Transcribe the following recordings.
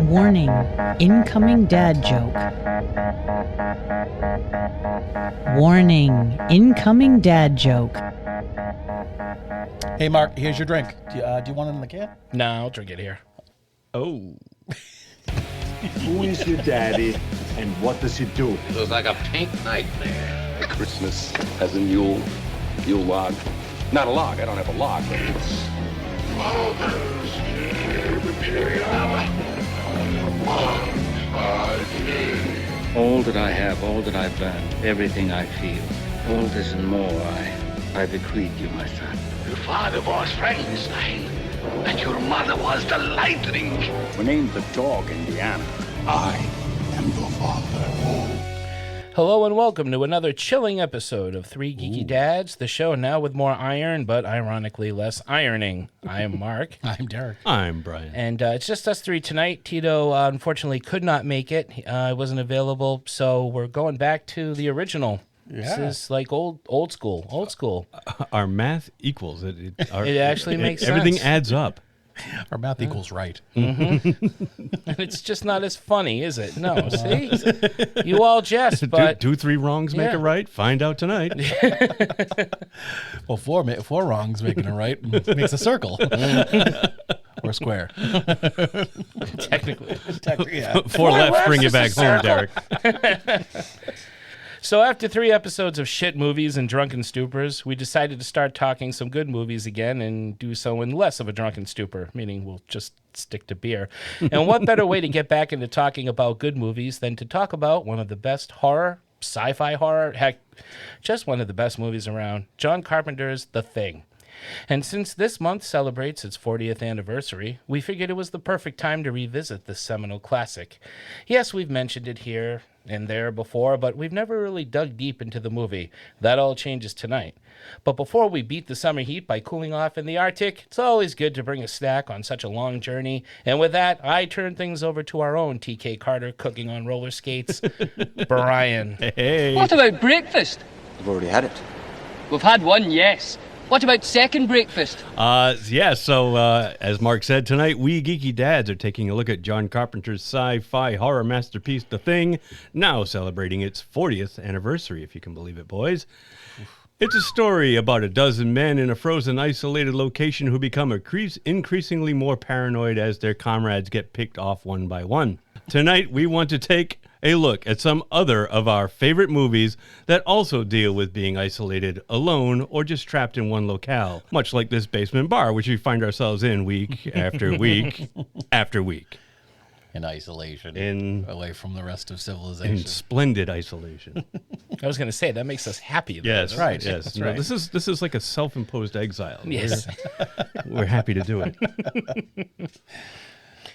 Warning, incoming dad joke. Warning, incoming dad joke. Hey, Mark, here's your drink. Do you want it in the can? No, I'll drink it here. Oh. Who is your daddy and what does he do? It was like a pink nightmare. Christmas as in Yule log. Not a log, I don't have a log, but it's... Father's Day. All that I have, all that I've done, everything I feel, all this and more, I bequeath you, my son. Your father was Frankenstein, and your mother was the Lightning. We named the dog Indiana. I am your father. Hello and welcome to another chilling episode of Three Geeky Dads, the show now with more iron, but ironically less ironing. I am Mark. I'm Derek. I'm Brian. And it's just us three tonight. Tito, unfortunately, could not make it. He wasn't available, so we're going back to the original. Yeah. This is like old school. Our math equals it. It actually makes everything sense. adds up. Our math equals right. And it's just not as funny, is it? No, see? You all jest, but... Two, three wrongs make Yeah. a right. Find out tonight. Well, four wrongs making it right makes a circle. Or square. Technically. Yeah. Four left, bring you back home, Derek. So after 3 episodes of shit movies and drunken stupors, we decided to start talking some good movies again and do so in less of a drunken stupor, meaning we'll just stick to beer. And what better way to get back into talking about good movies than to talk about one of the best sci-fi horror, heck, just one of the best movies around, John Carpenter's The Thing. And since this month celebrates its 40th anniversary, we figured it was the perfect time to revisit this seminal classic. Yes, we've mentioned it here and there before, but we've never really dug deep into the movie. That all changes tonight. But before we beat the summer heat by cooling off in the Arctic, it's always good to bring a snack on such a long journey. And with that, I turn things over to our own TK Carter cooking on roller skates, Brian. Hey. What about breakfast? We've already had it. We've had one, yes. What about second breakfast? So as Mark said, tonight we geeky dads are taking a look at John Carpenter's sci-fi horror masterpiece, The Thing, now celebrating its 40th anniversary, if you can believe it, boys. It's a story about a dozen men in a frozen, isolated location who become increasingly more paranoid as their comrades get picked off one by one. Tonight, we want to take a look at some other of our favorite movies that also deal with being isolated, alone, or just trapped in one locale, much like this basement bar, which we find ourselves in week after week after week. In isolation. Away from the rest of civilization. In splendid isolation. I was going to say, that makes us happy. Yes, right. Yes, That's no, right. This is like a self-imposed exile. Yes. We're happy to do it.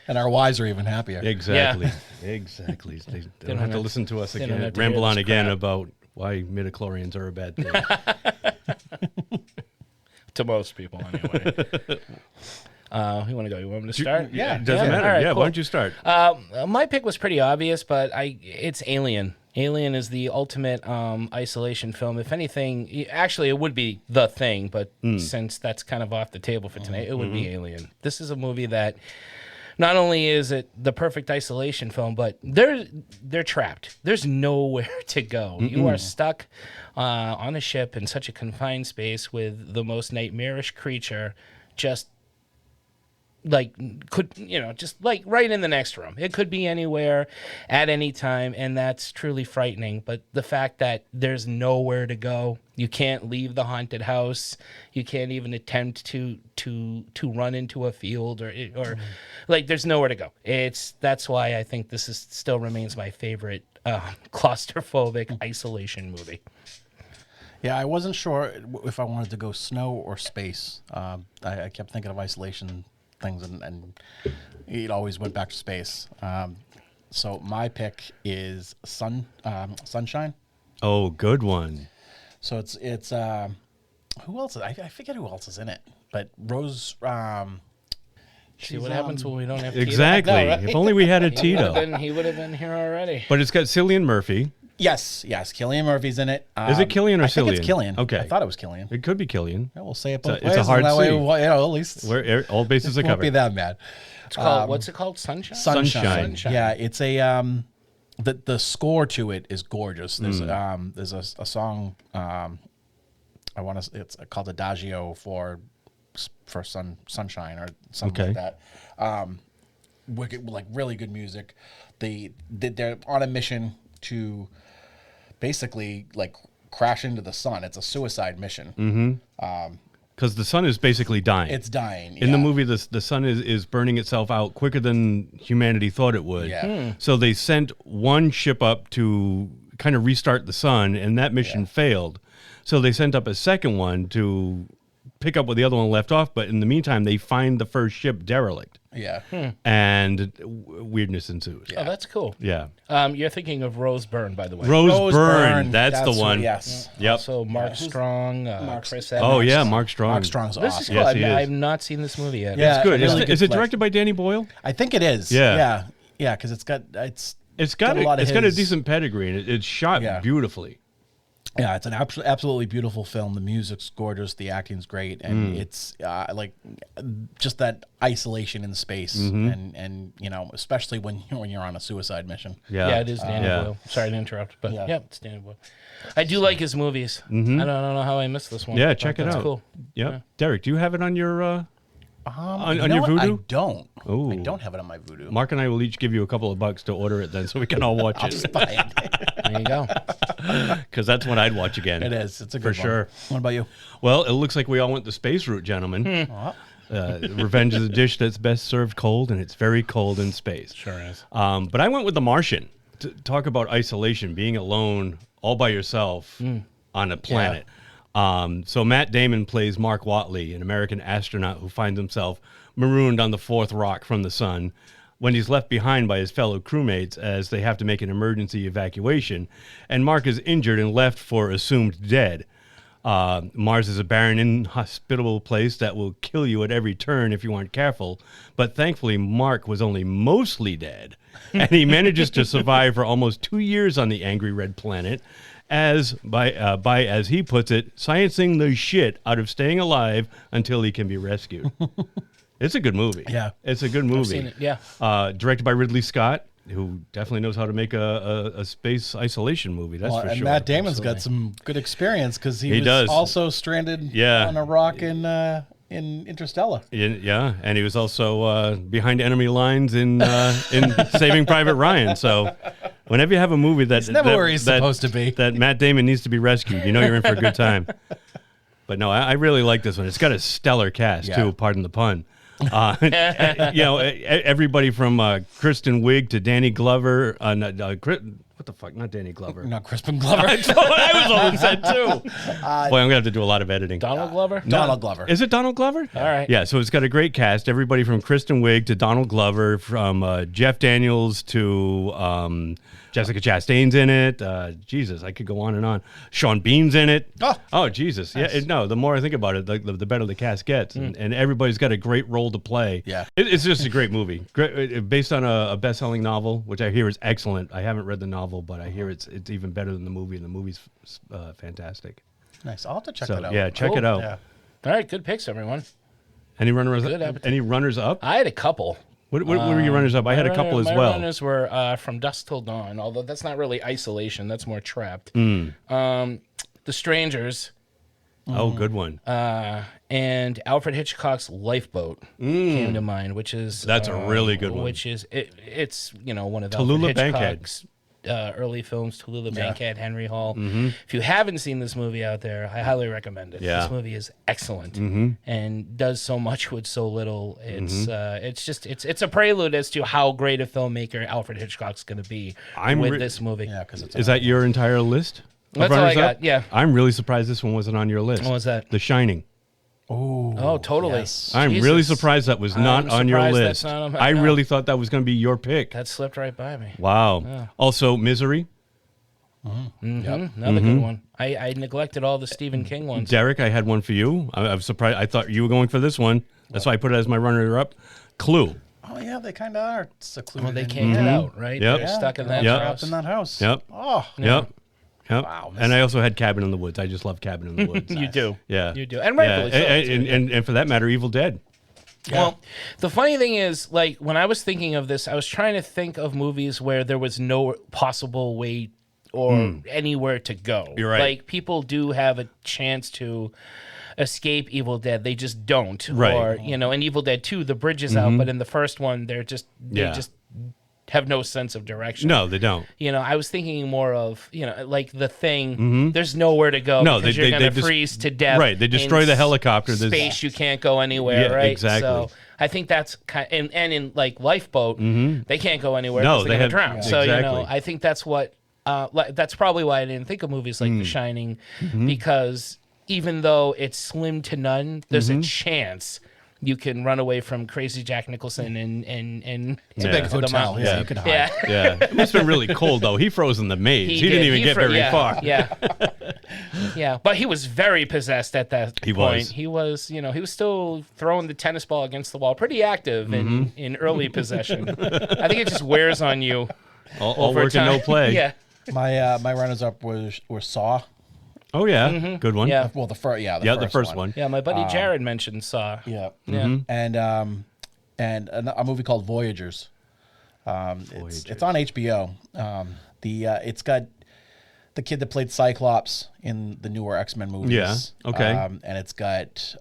And our wives are even happier. Exactly. Exactly. They don't have to listen to us again, ramble on again about why midichlorians are a bad thing. To most people, anyway. You want to go? You want me to start? Yeah. It doesn't matter. All right, yeah, cool. why don't you start? My pick was pretty obvious, but it's Alien. Alien is the ultimate isolation film. If anything, actually, it would be The Thing, but since that's kind of off the table for tonight, it would be Alien. This is a movie that not only is it the perfect isolation film, but they're trapped. There's nowhere to go. You are stuck on a ship in such a confined space with the most nightmarish creature just right in the next room. It could be anywhere at any time, and that's truly frightening. But the fact that there's nowhere to go, you can't leave the haunted house, you can't even attempt to run into a field or there's nowhere to go. That's why I think this still remains my favorite claustrophobic isolation movie. Yeah, I wasn't sure if I wanted to go snow or space. I kept thinking of isolation things, and it always went back to space. So my pick is Sunshine. Oh, good one. So it's who else? I forget who else is in it, but Rose. See what happens when we don't have Exactly. Tito? No, right? If only we had a Tito. He would have been here already. But it's got Cillian Murphy. Yes, Cillian Murphy's in it. Is it Cillian or I think Cillian? it's Cillian. Okay. I thought it was Cillian. It could be Cillian. Yeah, we'll say it both ways. It's a hard and that C. way, well, at least Where all bases are won't be covered. that bad. It's called, what's it called? Sunshine? Sunshine. Yeah, it's a the score to it is gorgeous. There's a song it's called Adagio for Sunshine or something like that. Wicked, like really good music. They're on a mission to basically like crash into the sun. It's a suicide mission. Because the sun is basically dying. It's dying. In the movie, the sun is burning itself out quicker than humanity thought it would. Yeah. So they sent one ship up to kind of restart the sun, and that mission failed. So they sent up a second one to pick up where the other one left off, but in the meantime, they find the first ship derelict. Yeah. And weirdness ensues. Oh, that's cool. Yeah. You're thinking of Rose Byrne, by the way. Rose Byrne, that's the one. Yes. Yep. Also, Mark Strong, Chris Evans. Oh, yeah, Mark Strong. Mark Strong's This is awesome. cool. Yes, he is. I've not seen this movie yet. Yeah. It's good. Really Is good it flick. directed by Danny Boyle? I think it is. Yeah. Yeah, because it's got It's got a lot of a his- decent pedigree, and it's shot Yeah. beautifully. Yeah, it's an absolutely beautiful film. The music's gorgeous, the acting's great, and it's like just that isolation in space, and you know, especially when you're on a suicide mission. Yeah, it is Danny Boyle. Sorry to interrupt, but yeah, it's Danny Boyle. I do like his movies. I don't know how I missed this one. Yeah, but check it that's out. Cool. Yep. Yeah. Derek, do you have it on your on You know your what? Voodoo? I don't. Ooh. I don't have it on my Voodoo. Mark and I will each give you a couple of bucks to order it then, so we can all watch I'll it. just buy it. There you go. Because that's what I'd watch again. It is. It's a good for one. sure. What about you? Well, it looks like we all went the space route, gentlemen. Revenge is a dish that's best served cold, and it's very cold in space. Sure is. But I went with The Martian to talk about isolation, being alone all by yourself on a planet. So Matt Damon plays Mark Watley, an American astronaut who finds himself marooned on the fourth rock from the sun when he's left behind by his fellow crewmates as they have to make an emergency evacuation. And Mark is injured and left for assumed dead. Mars is a barren, inhospitable place that will kill you at every turn if you aren't careful. But thankfully, Mark was only mostly dead, and he manages to survive for almost 2 years on the angry red planet, as he puts it, sciencing the shit out of staying alive until he can be rescued. It's a good movie. Yeah. It's a good movie. I've seen it, yeah. Directed by Ridley Scott, who definitely knows how to make a space isolation movie. That's for and sure. Matt Damon's got some good experience because he was does. also stranded on a rock in Interstellar. Yeah, and he was also behind enemy lines in Saving Private Ryan. So whenever you have a movie He's never where he's supposed to be, that Matt Damon needs to be rescued, you know you're in for a good time. But no, I really like this one. It's got a stellar cast too. Pardon the pun. Everybody from Kristen Wiig to Danny Glover. What the fuck? Not Danny Glover. Not Crispin Glover. That's what I was almost said too. Boy, I'm gonna have to do a lot of editing. Donald Glover? Donald Glover. Is it Donald Glover? All right. Yeah, so it's got a great cast. Everybody from Kristen Wiig to Donald Glover, from Jeff Daniels to Jessica Chastain's in it. Jesus, I could go on and on. Sean Bean's in it. Oh Jesus. Nice. Yeah, the more I think about it, the better the cast gets. And everybody's got a great role to play. Yeah. It's just a great movie. Based on a best-selling novel, which I hear is excellent. I haven't read the novel, but I hear it's even better than the movie, and the movie's fantastic. Nice. I'll have to check that out. Yeah, check it out. Yeah. All right, good picks, everyone. Any runners up? I had a couple. What were your runners up? I had a couple as well. My runners were From Dusk Till Dawn, although that's not really isolation. That's more Trapped. The Strangers. Oh, good one. And Alfred Hitchcock's Lifeboat came to mind, which is... That's a really good one. Which is... It's, one of Tallulah Alfred Hitchcock's early films, Tallulah Bankhead, Henry Hall. If you haven't seen this movie out there, I highly recommend it. Yeah. This movie is excellent and does so much with so little. It's a prelude as to how great a filmmaker Alfred Hitchcock's going to be with this movie. Yeah, because it's Is that your entire list? That's all I got. Yeah. I'm really surprised this one wasn't on your list. What was that? The Shining. Oh, totally. Yes. I'm really surprised that was not on your surprised list. that's not on I no. really thought that was going to be your pick. That slipped right by me. Wow. Yeah. Also, Misery. Another good one. I neglected all the Stephen King ones. Derek, I had one for you. I'm surprised. I thought you were going for this one. That's why I put it as my runner-up. Clue. Oh yeah, they kind of are secluded. Well, they in- can't get out, right? Yep. They're stuck in that Yep. house. Trapped in that house. Yep. Oh. Yep. Yep. Wow, And I also had Cabin in the Woods. I just love Cabin in the Woods. You do. Yeah. You do. And rightfully so. And for that matter, Evil Dead. Well, the funny thing is, like, when I was thinking of this, I was trying to think of movies where there was no possible way or anywhere to go. You're right. Like, people do have a chance to escape Evil Dead. They just don't. Right. Or, you know, in Evil Dead 2, the bridge is out, but in the first one, they just have no sense of direction. No, they don't. You know, I was thinking more of, you know, like The Thing. There's nowhere to go because you're going to freeze to death. Right, they destroy in the helicopter. There's space, you can't go anywhere, Yeah, right? exactly. So I think that's kind and in like Lifeboat, they can't go anywhere No, because they they're going to have- drown. yeah. So, you know, Exactly. I think that's what, that's probably why I didn't think of movies like The Shining, because even though it's slim to none, there's a chance you can run away from crazy Jack Nicholson and It's a Yeah. big to the hotel. mountains. Yeah, you could hide. Yeah. Yeah, it must have been really cold though. He froze in the maze. He didn't even get very far. Yeah, yeah, but he was very possessed at that He point. was. He was, you know, he was still throwing the tennis ball against the wall, pretty active in early possession. I think it just wears on you. All over work and no time. play. Yeah, My runners up were Saw. Oh yeah, good one. yeah, Well, the first the first one. yeah. My buddy Jared mentioned Saw. Yeah. Yeah. And a movie called Voyagers. It's on HBO. It's got the kid that played Cyclops in the newer X-Men movies. Yeah, okay. And it's got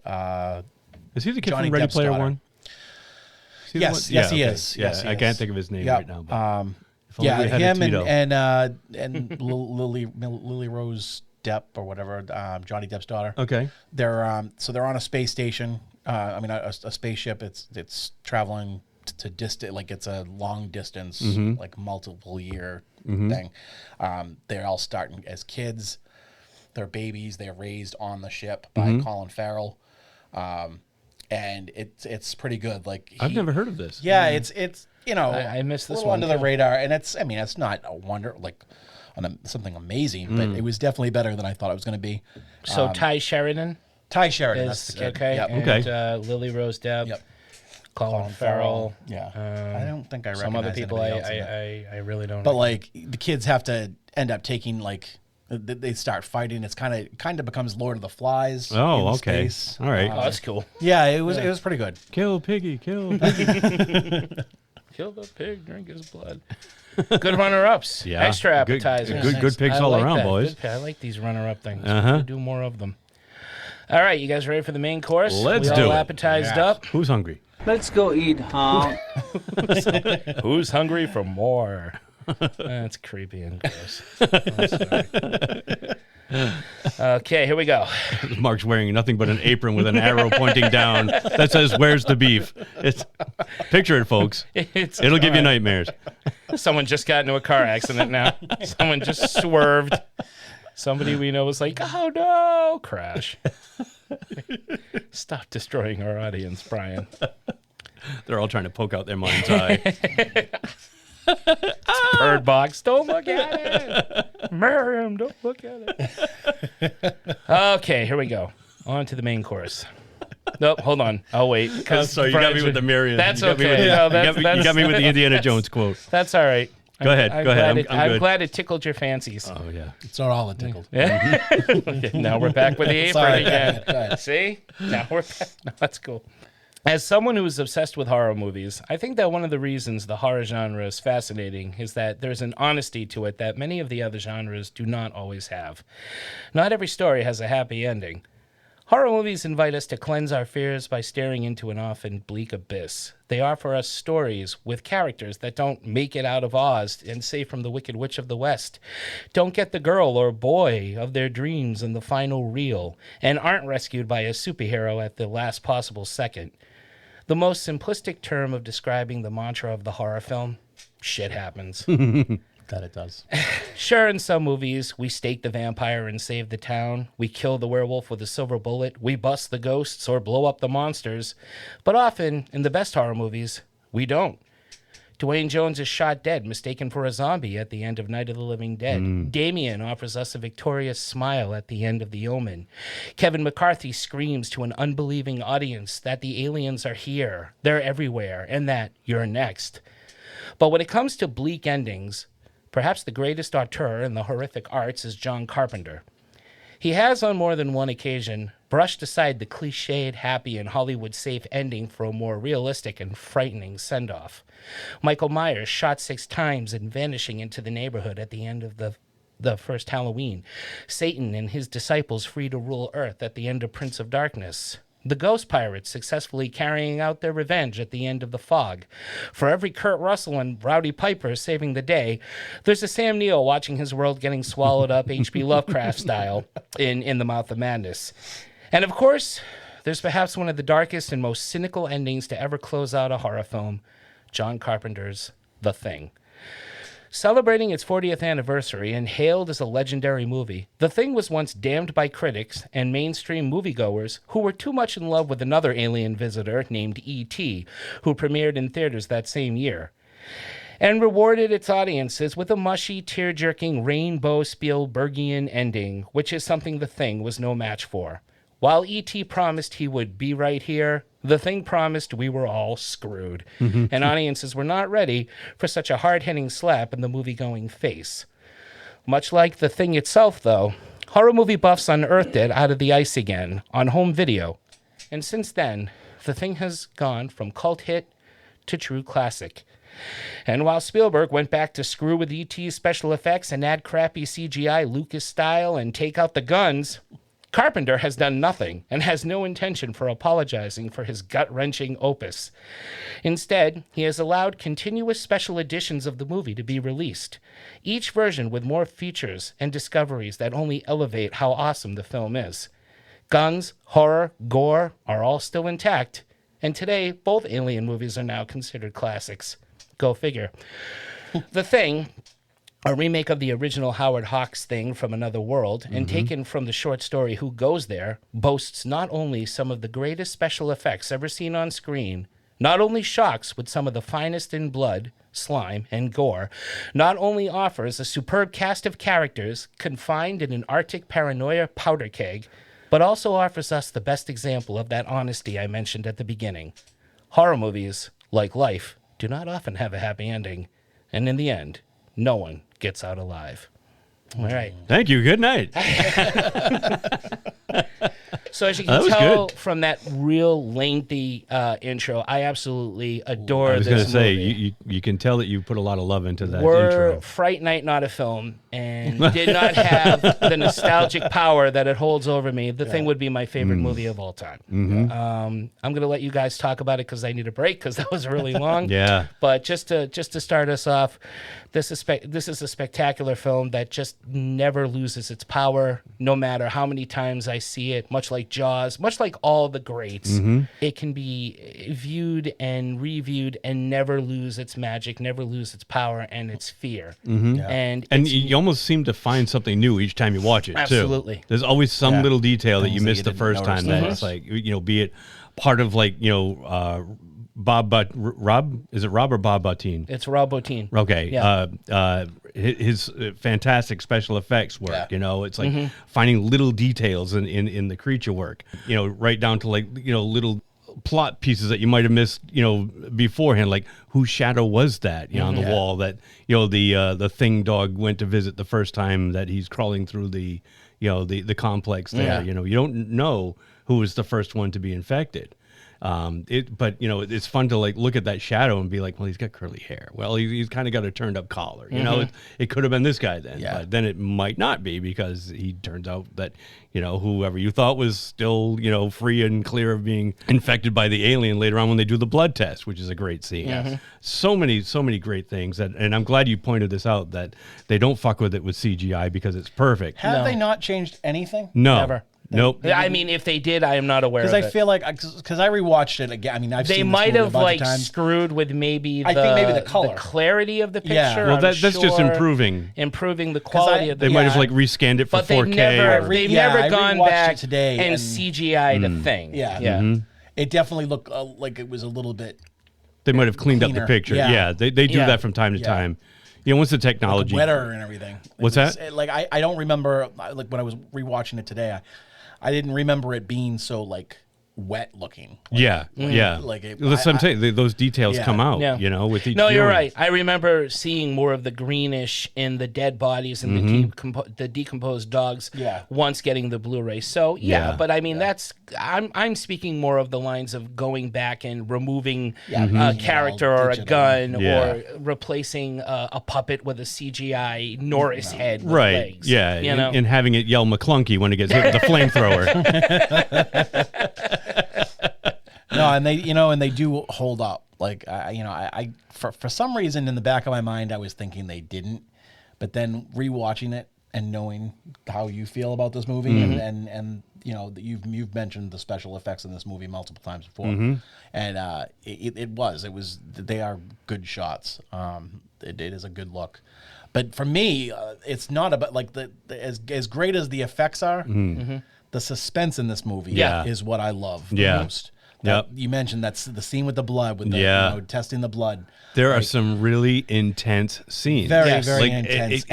Is he the kid Johnny from Ready Depp's Player daughter. One? Is he the Yes, one? yes, he okay. is. Yeah, Yes, he I can't is. think of his name Yeah. right now. But if only Yeah, we had a him Tito. and Lily Rose Depp or whatever, Johnny Depp's daughter. Okay. They're on a space station. A spaceship. It's traveling to distant, like it's a long distance, like multiple year thing. They're all starting as kids. They're babies. They're raised on the ship by Colin Farrell, and it's pretty good. Like I've never heard of this. Yeah, it's you know I missed this a little one, under the too. radar, and it's not a wonder like something amazing, but it was definitely better than I thought it was going to be. So Ty Sheridan Ty Sheridan, that's is the kid. okay. Yep. And, Okay. Lily Rose Depp. Yep. Colin Farrell. Yeah. I don't think I recognize Some other people anybody else in it. I really don't. But like the kids have to end up taking like they start fighting. It's kind of becomes Lord of the Flies. Oh, in okay. space. All right. Oh, that's cool. Yeah, it was pretty good. Kill Piggy, kill Piggy. Kill the pig, drink his blood. Good runner-ups. Yeah. Extra Good- appetizers. good pigs I all like around, that. boys. Good- I like these runner-up things. Uh-huh. Do more of them. All right, you guys ready for the main course? Let's we do all it. appetized up. Who's hungry? Let's go eat, huh? Who's hungry for more? That's creepy and gross. I'm sorry. Okay, here we go. Mark's wearing nothing but an apron with an arrow pointing down that says, "Where's the beef?" It's picture it, folks. It'll give you nightmares. Someone just got into a car accident now. Someone just swerved. Somebody we know was like, "Oh no!" Crash. Stop destroying our audience, Brian. They're all trying to poke out their mind's eye. Bird box. Don't look at it. Miriam, don't look at it. Okay, here we go. On to the main course. Nope, hold on. I'll wait. I'm sorry, you got me with the Miriam. That's You got me okay. with- No, you got me with the Indiana Jones quote. That's all right. Go ahead. I'm Go ahead. glad I'm good. glad it tickled your fancies. Oh yeah. It's not all it tickled. Yeah. Okay, now we're back with the apron Sorry. again. Go ahead. See? Now we're back. No, that's cool. As someone who is obsessed with horror movies, I think that one of the reasons the horror genre is fascinating is that there's an honesty to it that many of the other genres do not always have. Not every story has a happy ending. Horror movies invite us to cleanse our fears by staring into an often bleak abyss. They offer us stories with characters that don't make it out of Oz and save from the Wicked Witch of the West, don't get the girl or boy of their dreams in the final reel, and aren't rescued by a superhero at the last possible second. The most simplistic term of describing the mantra of the horror film: shit happens. That it does. Sure, in some movies, we stake the vampire and save the town. We kill the werewolf with a silver bullet. We bust the ghosts or blow up the monsters. But often, in the best horror movies, we don't. Dwayne Jones is shot dead, mistaken for a zombie at the end of Night of the Living Dead. Damien offers us a victorious smile at the end of The Omen. Kevin McCarthy screams to an unbelieving audience that the aliens are here, they're everywhere, and that you're next. But when it comes to bleak endings, perhaps the greatest auteur in the horrific arts is John Carpenter. He has, on more than one occasion, brushed aside the cliched, happy, and Hollywood-safe ending for a more realistic and frightening send-off. Michael Myers shot 6 times and vanishing into the neighborhood at the end of the first Halloween. Satan and his disciples free to rule Earth at the end of Prince of Darkness. The Ghost Pirates successfully carrying out their revenge at the end of The Fog. For every Kurt Russell and Rowdy Piper saving the day, there's a Sam Neill watching his world getting swallowed up H.P. Lovecraft style in The Mouth of Madness. And of course, there's perhaps one of the darkest and most cynical endings to ever close out a horror film, John Carpenter's The Thing. Celebrating its 40th anniversary and hailed as a legendary movie, The Thing was once damned by critics and mainstream moviegoers who were too much in love with another alien visitor named E.T., who premiered in theaters that same year, and rewarded its audiences with a mushy, tear-jerking, rainbow Spielbergian ending, which is something The Thing was no match for. While E.T. promised he would be right here, The Thing promised we were all screwed, and audiences were not ready for such a hard-hitting slap in the movie-going face. Much like The Thing itself, though, horror movie buffs unearthed it out of the ice again on home video, and since then, The Thing has gone from cult hit to true classic. And while Spielberg went back to screw with E.T.'s special effects and add crappy CGI Lucas style and take out the guns, Carpenter has done nothing and has no intention for apologizing for his gut-wrenching opus. Instead, he has allowed continuous special editions of the movie to be released, each version with more features and discoveries that only elevate how awesome the film is. Guns, horror, gore are all still intact, and today both Alien movies are now considered classics. Go figure. The Thing, a remake of the original Howard Hawks Thing from Another World, and taken from the short story Who Goes There, boasts not only some of the greatest special effects ever seen on screen, not only shocks with some of the finest in blood, slime, and gore, not only offers a superb cast of characters confined in an Arctic paranoia powder keg, but also offers us the best example of that honesty I mentioned at the beginning. Horror movies, like life, do not often have a happy ending, and in the end, no one gets out alive. All right. Thank you. Good night. So as you can tell from that real lengthy intro, I absolutely adore this movie. I was going to say, you can tell that you put a lot of love into that Were intro. Fright Night not a film and did not have the nostalgic power that it holds over me, The Thing would be my favorite movie of all time. I'm going to let you guys talk about it because I need a break because that was really long. Yeah. But just to start us off, this is a spectacular film that just never loses its power, no matter how many times I see it, much like Jaws, much like all the greats. It can be viewed and reviewed and never lose its magic, never lose its power and its fear. And you almost seem to find something new each time you watch it, too. Absolutely. There's always some little detail that you missed the didn't first time. notice. That it's like, be it part of Rob, is it Rob or Bob Bottin? It's Rob Bottin. Okay. Yeah. His fantastic special effects work, Yeah. it's like finding little details in the creature work, right down to little plot pieces that you might have missed, beforehand, like whose shadow was that, on the wall that, the Thing dog went to visit the first time that he's crawling through the complex there. You don't know who was the first one to be infected. But it's fun to look at that shadow and be like, well, he's got curly hair. Well, he's kind of got a turned up collar. It could have been this guy then, but then it might not be because he turns out that whoever you thought was still free and clear of being infected by the alien later on when they do the blood test, which is a great scene. So many great things and I'm glad you pointed this out that they don't fuck with it with CGI because it's perfect. Have they not changed anything? No. Never. Nope. I mean, if they did, I am not aware of it. Because I feel like, because I rewatched it again. I mean, they might have screwed with maybe the color, the clarity of the picture. Yeah. Well, that's just improving the quality of the. They might have rescanned it for 4K. They've never gone back today and CGI'd a Thing. Yeah. It definitely looked like it was a little bit They might have cleaned up the cleaner. picture. Yeah. Yeah, they do Yeah. that from time to time. Once the technology wetter and everything. What's that? Like I don't remember like when I was rewatching it today. I didn't remember it being so like wet looking. Like, yeah. Like it, That's what I'm saying. Those details come out. Yeah. With each. No, you're viewing. right. I remember seeing more of the greenish in the dead bodies and the decomposed dogs. Yeah. Once getting the Blu-ray. So Yeah. but I mean that's I'm speaking more of the lines of going back and removing a character or a gun or replacing a puppet with a CGI Norris head with Right. legs. Yeah. You know? And having it yell McClunky when it gets hit with a flamethrower. No, and they do hold up. Like I for some reason in the back of my mind I was thinking they didn't, but then rewatching it and knowing how you feel about this movie and that you've mentioned the special effects in this movie multiple times before, and it was they are good shots. It is a good look. But for me, it's not about like as great as the effects are. The suspense in this movie is what I love the most. You mentioned that's the scene with the blood, with the testing the blood. There are some really intense scenes. Very, very intense.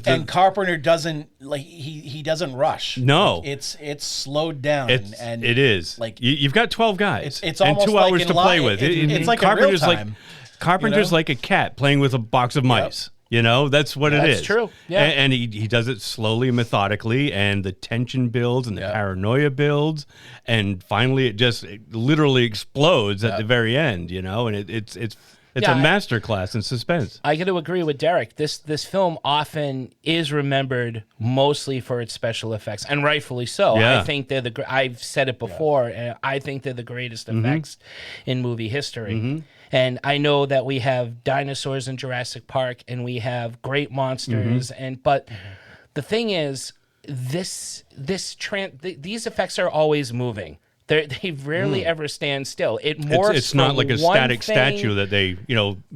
And Carpenter doesn't he doesn't rush. No, like, it's slowed down. It is like you've got 12 guys. It's and almost 2 like hours to play with. It's like Carpenter's real time. Carpenter's like a cat playing with a box of mice. That's what it is. That's true. Yeah. And he does it slowly and methodically, and the tension builds and the paranoia builds, and finally it literally explodes at the very end, and it's a masterclass in suspense. I got to agree with Derek. This film often is remembered mostly for its special effects, and rightfully so. Yeah. I think they're I've said it before, and I think they're the greatest effects in movie history. And I know that we have dinosaurs in Jurassic Park, and we have great monsters, but the thing is, these effects are always moving. They rarely ever stand still. It's not like a static statue that they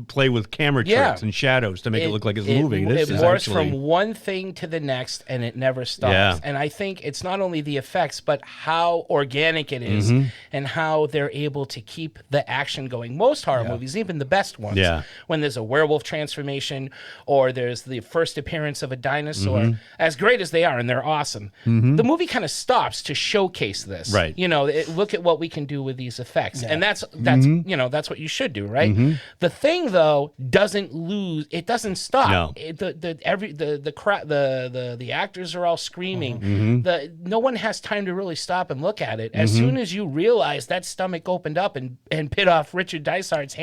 play with camera tricks and shadows to make it look like it's moving. It morphs from one thing to the next, and it never stops. Yeah. And I think it's not only the effects, but how organic it is, and how they're able to keep the action going. Most horror movies, even the best ones, when there's a werewolf transformation or there's the first appearance of a dinosaur, as great as they are, and they're awesome, the movie kind of stops to showcase this. Right. Look at what we can do with these effects, and that's that's what you should do, right? The thing though doesn't lose; it doesn't stop. No. The actors are all screaming. No one has time to really stop and look at it. As soon as you realize that stomach opened up and bit off Richard Dysart's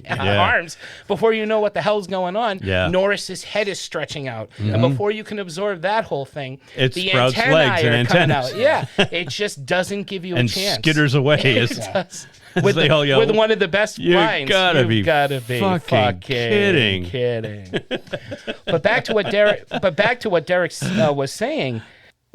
arms, before you know what the hell's going on, Norris's head is stretching out, and before you can absorb that whole thing, it the sprouts antennae legs and are coming antennas. out. Yeah, it just doesn't give you a chance. Skitters away. With with one of the best lines. You gotta be fucking kidding. But back to what Derek was saying.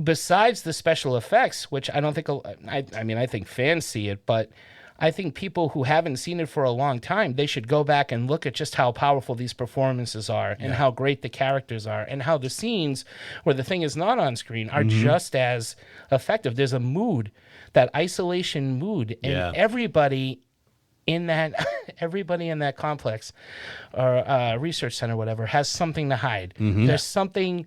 Besides the special effects, which I don't think I think fans see it, but I think people who haven't seen it for a long time, they should go back and look at just how powerful these performances are, and how great the characters are, and how the scenes where the thing is not on screen are just as effective. There's a mood, that isolation mood, and everybody in that complex or research center, whatever, has something to hide. There's something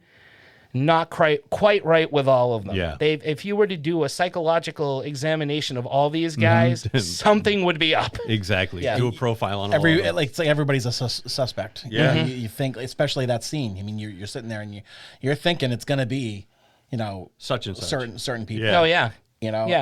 not quite right with all of them. Yeah. If you were to do a psychological examination of all these guys, something would be up. Exactly. Yeah. Do a profile on all of them. It's like everybody's a suspect. Yeah. You think, especially that scene. I mean, you're sitting there and you're thinking it's going to be, such and such. certain people. Yeah. Oh yeah.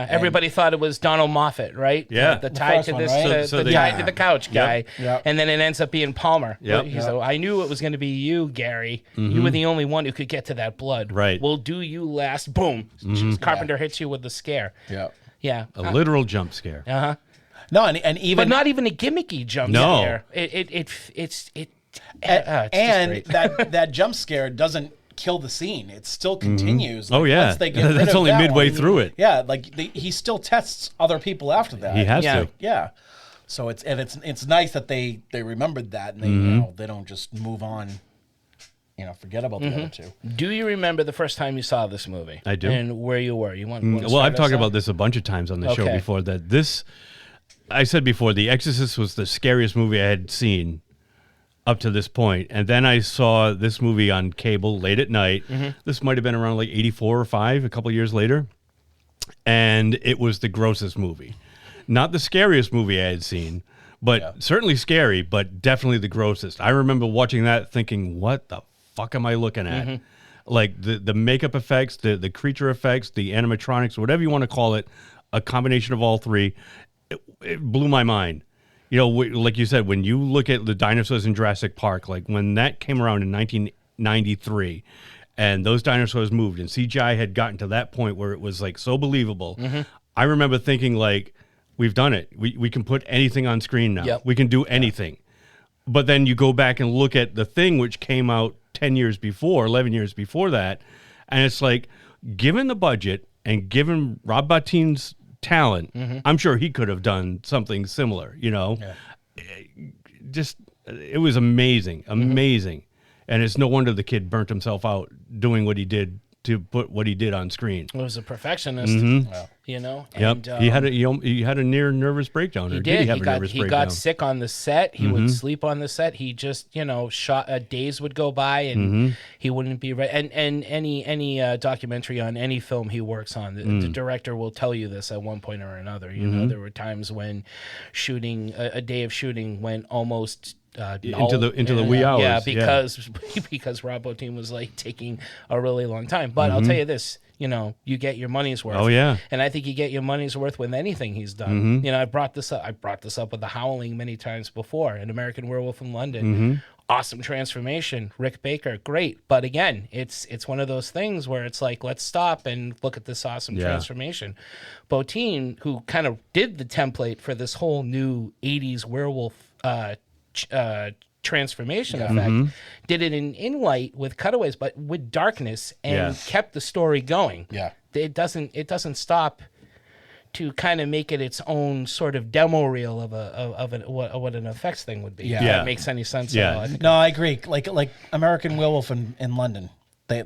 Everybody thought it was Donald Moffat, right? Yeah. The tie first to one, this, right? the tie to the couch guy, Yep. and then it ends up being Palmer. Yep. So I knew it was going to be you, Gary. You were the only one who could get to that blood. Right. We'll do you last. Boom. Carpenter hits you with the scare. Yeah. Yeah. A literal jump scare. No, and even But not even a gimmicky jump No. scare. It's that jump scare doesn't kill the scene. It still continues. Oh, yeah. Once they get rid That's of only that midway one, through it. Yeah, he still tests other people after that. He has Yeah. to. Yeah. So it's nice that they remembered that, and they they don't just move on. Forget about the other two. Do you remember the first time you saw this movie? I do. And where you were? You want? Well, I've talked about this a bunch of times on the show Okay. before. That this, I said before, The Exorcist was the scariest movie I had seen up to this point. And then I saw this movie on cable late at night. This might have been around like 84 or 5, a couple years later. And it was the grossest movie. Not the scariest movie I had seen, but certainly scary, but definitely the grossest. I remember watching that thinking, what the fuck am I looking at? Like the makeup effects, the creature effects, the animatronics, whatever you want to call it, a combination of all three, it blew my mind. You know, like you said, when you look at the dinosaurs in Jurassic Park, like when that came around in 1993 and those dinosaurs moved and CGI had gotten to that point where it was like so believable, I remember thinking like, we've done it. We can put anything on screen now. We can do anything. But then you go back and look at The Thing, which came out 10 years before, 11 years before that, and it's like, given the budget and given Rob Bottin's talent, I'm sure he could have done something similar, you know? It was amazing. And it's no wonder the kid burnt himself out doing what he did to put what he did on screen. He was a perfectionist, you know? And, Yep. He had a near nervous breakdown. He Or did. he have a nervous He breakdown? got sick on the set. He would sleep on the set. He just, you know, days would go by and he wouldn't be ready. And any documentary on any film he works on, the director will tell you this at one point or another. You know, there were times when shooting, a day of shooting went almost into the wee hours. Yeah, because Rob Bottin was like taking a really long time. But I'll tell you this, you know, you get your money's worth. Oh yeah. And I think you get your money's worth with anything he's done. You know, I brought this up with The Howling many times before, An American Werewolf in London. Awesome transformation. Rick Baker, great. But again, it's one of those things where it's like, let's stop and look at this awesome transformation. Bottin, who kind of did the template for this whole new 80s werewolf transformation effect, did it in light with cutaways, but with darkness, and kept the story going. It doesn't stop to kind of make it its own sort of demo reel of what an effects thing would be. If that makes any sense at all. I think I agree. Like American Werewolf in London, they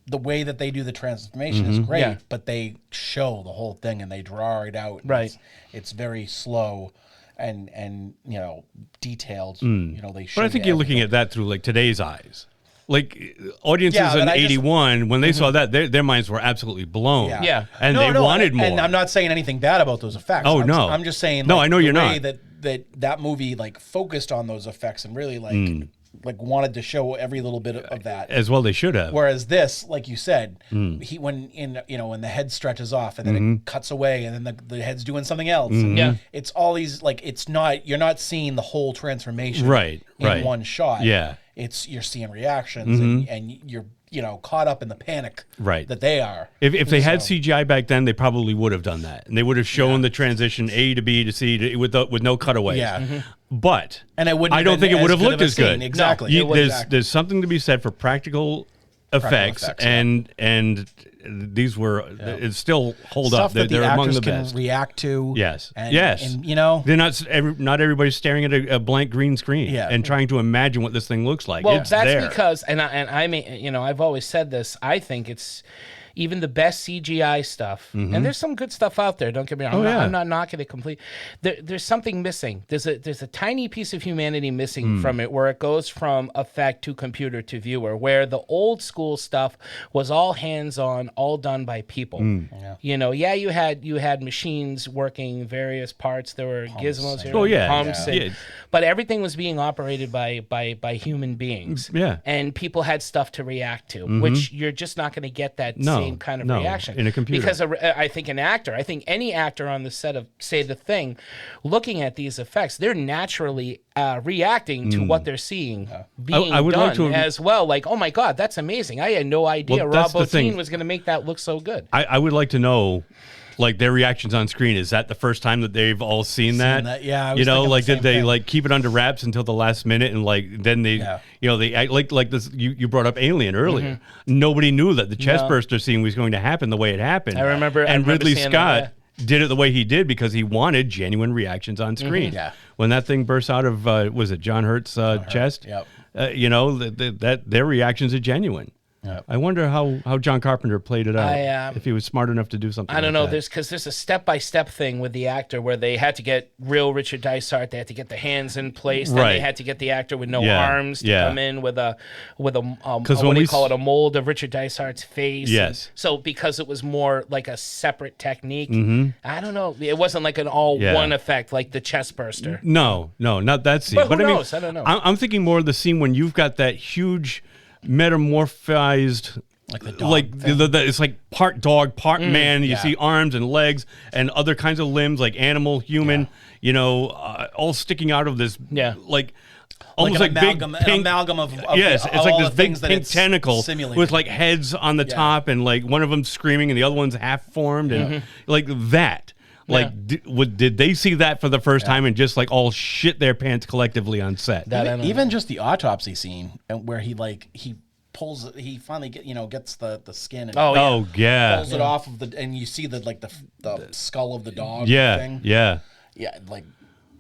the way that they do the transformation is great, but they show the whole thing and they draw it out. Right. It's very slow. And you know, detailed. You know, they show. But I think you're looking at that through like today's eyes. Like audiences in '81, when they saw that, their minds were absolutely blown. And they wanted more. And I'm not saying anything bad about those effects. I'm just saying. No, I know you're not. That movie like focused on those effects and really like wanted to show every little bit of that. As well they should have. Whereas this, like you said, when the head stretches off and then it cuts away and then the head's doing something else. And it's all these like you're not seeing the whole transformation in one shot. You're seeing reactions and you're caught up in the panic that they are. If they had CGI back then, they probably would have done that, and they would have shown the transition A to B to C with no cutaways. But and I don't think it would have looked as good. Exactly. There's something to be said for practical effects, and these were it still hold stuff up. They're among the best. Can react to. Yes. And they're not everybody's staring at a blank green screen and trying to imagine what this thing looks like. Well, it's that's there. because I mean, I've always said this. I think it's even the best CGI stuff, and there's some good stuff out there. Don't get me wrong. I'm not knocking it complete. There's something missing. There's a tiny piece of humanity missing from it, where it goes from effect to computer to viewer. Where the old school stuff was all hands on, all done by people. You had machines working various parts. There were gizmos here, pumps, but everything was being operated by human beings. And people had stuff to react to, which you're just not going to get that same kind of reaction in a computer. Because I think any actor on the set of, say, The Thing, looking at these effects, they're naturally reacting to what they're seeing being done as well. Like, oh my God, that's amazing. I had no idea Rob Bottin was going to make that look so good. I would like to know, like, their reactions on screen. Is that the first time that they've all seen that? Yeah, I was did they thing. like keep it under wraps until the last minute, and like then they, they act like this. You brought up Alien earlier. Nobody knew that the chest burster scene was going to happen the way it happened. I remember Ridley seeing Scott that, did it the way he did because he wanted genuine reactions on screen. When that thing burst out of was it John Hurt's chest? That their reactions are genuine. I wonder how John Carpenter played it out. If he was smart enough to do something. I don't know. That. There's a step-by-step thing with the actor where they had to get real Richard Dysart. They had to get the hands in place. Then they had to get the actor with no arms to come in with a what do you call it? A mold of Richard Dysart's face. Yes. So because it was more like a separate technique, I don't know. It wasn't like an one effect like the chest burster. No, not that scene. But who knows? I don't know. I'm thinking more of the scene when you've got that huge metamorphized, like the dog it's like part dog, part man. You see arms and legs and other kinds of limbs, like animal, human. All sticking out of this. Like. Almost like big pink, an amalgam of yes, it's like this big pink tentacle simulated. with like heads on the top, and like one of them screaming and the other one's half formed, and like that. Like, did they see that for the first time and just like all shit their pants collectively on set? Even just the autopsy scene, where he finally gets the skin and pulls it off of and you see the skull of the dog. thing. Like.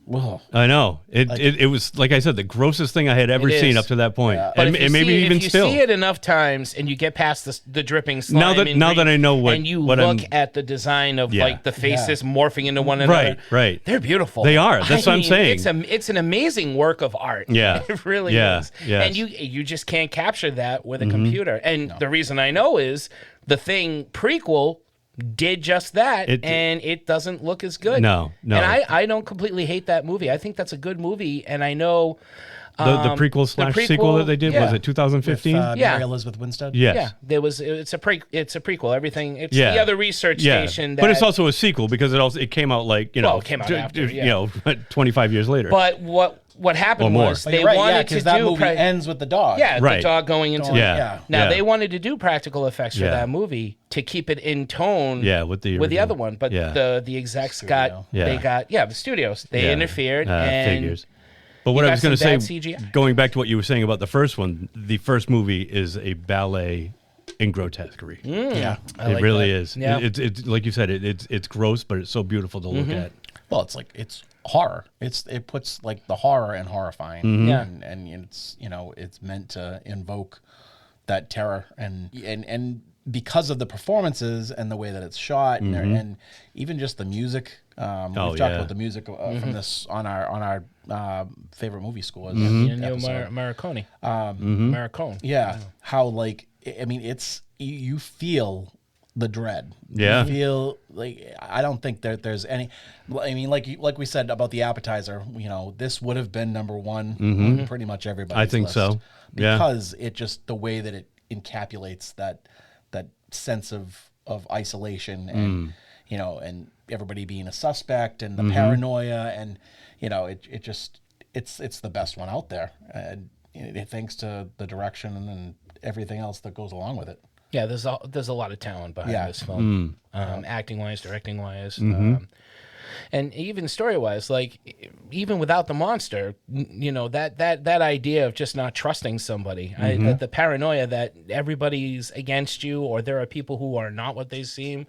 Whoa. I know. It was, like I said, the grossest thing I had ever seen up to that point. But and maybe even still. If you see it enough times and you get past the dripping slime now that I know what and you what look at the design of like the faces morphing into one another. Right. They're beautiful. They are. That's what I'm saying. It's an amazing work of art. Yeah. It really is. Yes. And you just can't capture that with a computer. And the reason I know is the Thing prequel did just that, and it doesn't look as good. No. And I don't completely hate that movie. I think that's a good movie, and I know the prequel / sequel that they did was it 2015? Mary Elizabeth Winstead. Yes. It's a prequel. Everything. It's the other research station. But it's also a sequel because it came out like it came out after 25 years later. But what happened was they wanted to do that movie ends with the dog. Yeah, the dog going into Now they wanted to do practical effects for that movie to keep it in tone with the other one, but the execs the studios. They interfered and figures. But what I was going to say, going back to what you were saying about the first one, the first movie is a ballet in grotesquerie. It really is. Yeah. It's like you said, it's gross, but it's so beautiful to look at. Well, it's horror. It puts like the horror and horrifying, and it's meant to invoke that terror and because of the performances and the way that it's shot and even just the music. We've talked about the music from this on our favorite movie school. Morricone. Morricone. Yeah, how it's you feel the dread. Yeah. You feel like I don't think there's any. I mean, like we said about the appetizer, this would have been number one on pretty much everybody's I think list so. Because it just the way that it encapsulates that sense of isolation and and everybody being a suspect and the paranoia and it's the best one out there and thanks to the direction and everything else that goes along with it. Yeah, there's a lot of talent behind this film, acting wise, directing wise, and even story wise. Like even without the monster, that idea of just not trusting somebody, the paranoia that everybody's against you or there are people who are not what they seem.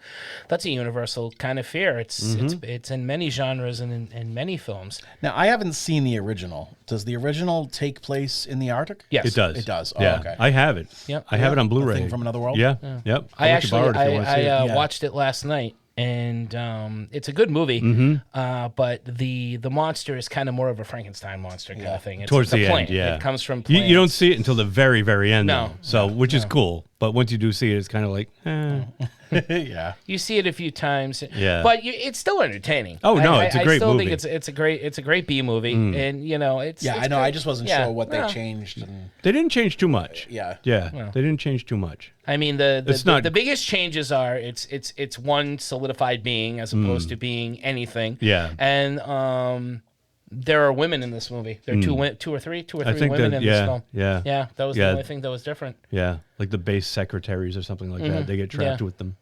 That's a universal kind of fear. It's in many genres and in many films. Now I haven't seen the original. Does the original take place in the Arctic? Yes, it does. It does. Yeah. Oh, okay. I have it. Yep. I have it on Blu-ray. Thing from another world. Yeah. Yep. I watched it last night. And it's a good movie, but the monster is kind of more of a Frankenstein monster kind of thing. It's towards the plant. end, It comes from plants. You don't see it until the very, very end, No. though. Which is cool. But once you do see it, it's kind of like, yeah. You see it a few times, yeah. But it's still entertaining. Oh no, it's a great movie. I still think it's a great B movie, and it's I know. Great. I just wasn't sure what they changed. They didn't change too much. Yeah. Well, they didn't change too much. I mean, the biggest changes are it's one solidified being as opposed to being anything. Yeah, and there are women in this movie. There are two or three women in this film. Yeah. That was the only thing that was different. Yeah, like the base secretaries or something like that. They get trapped with them.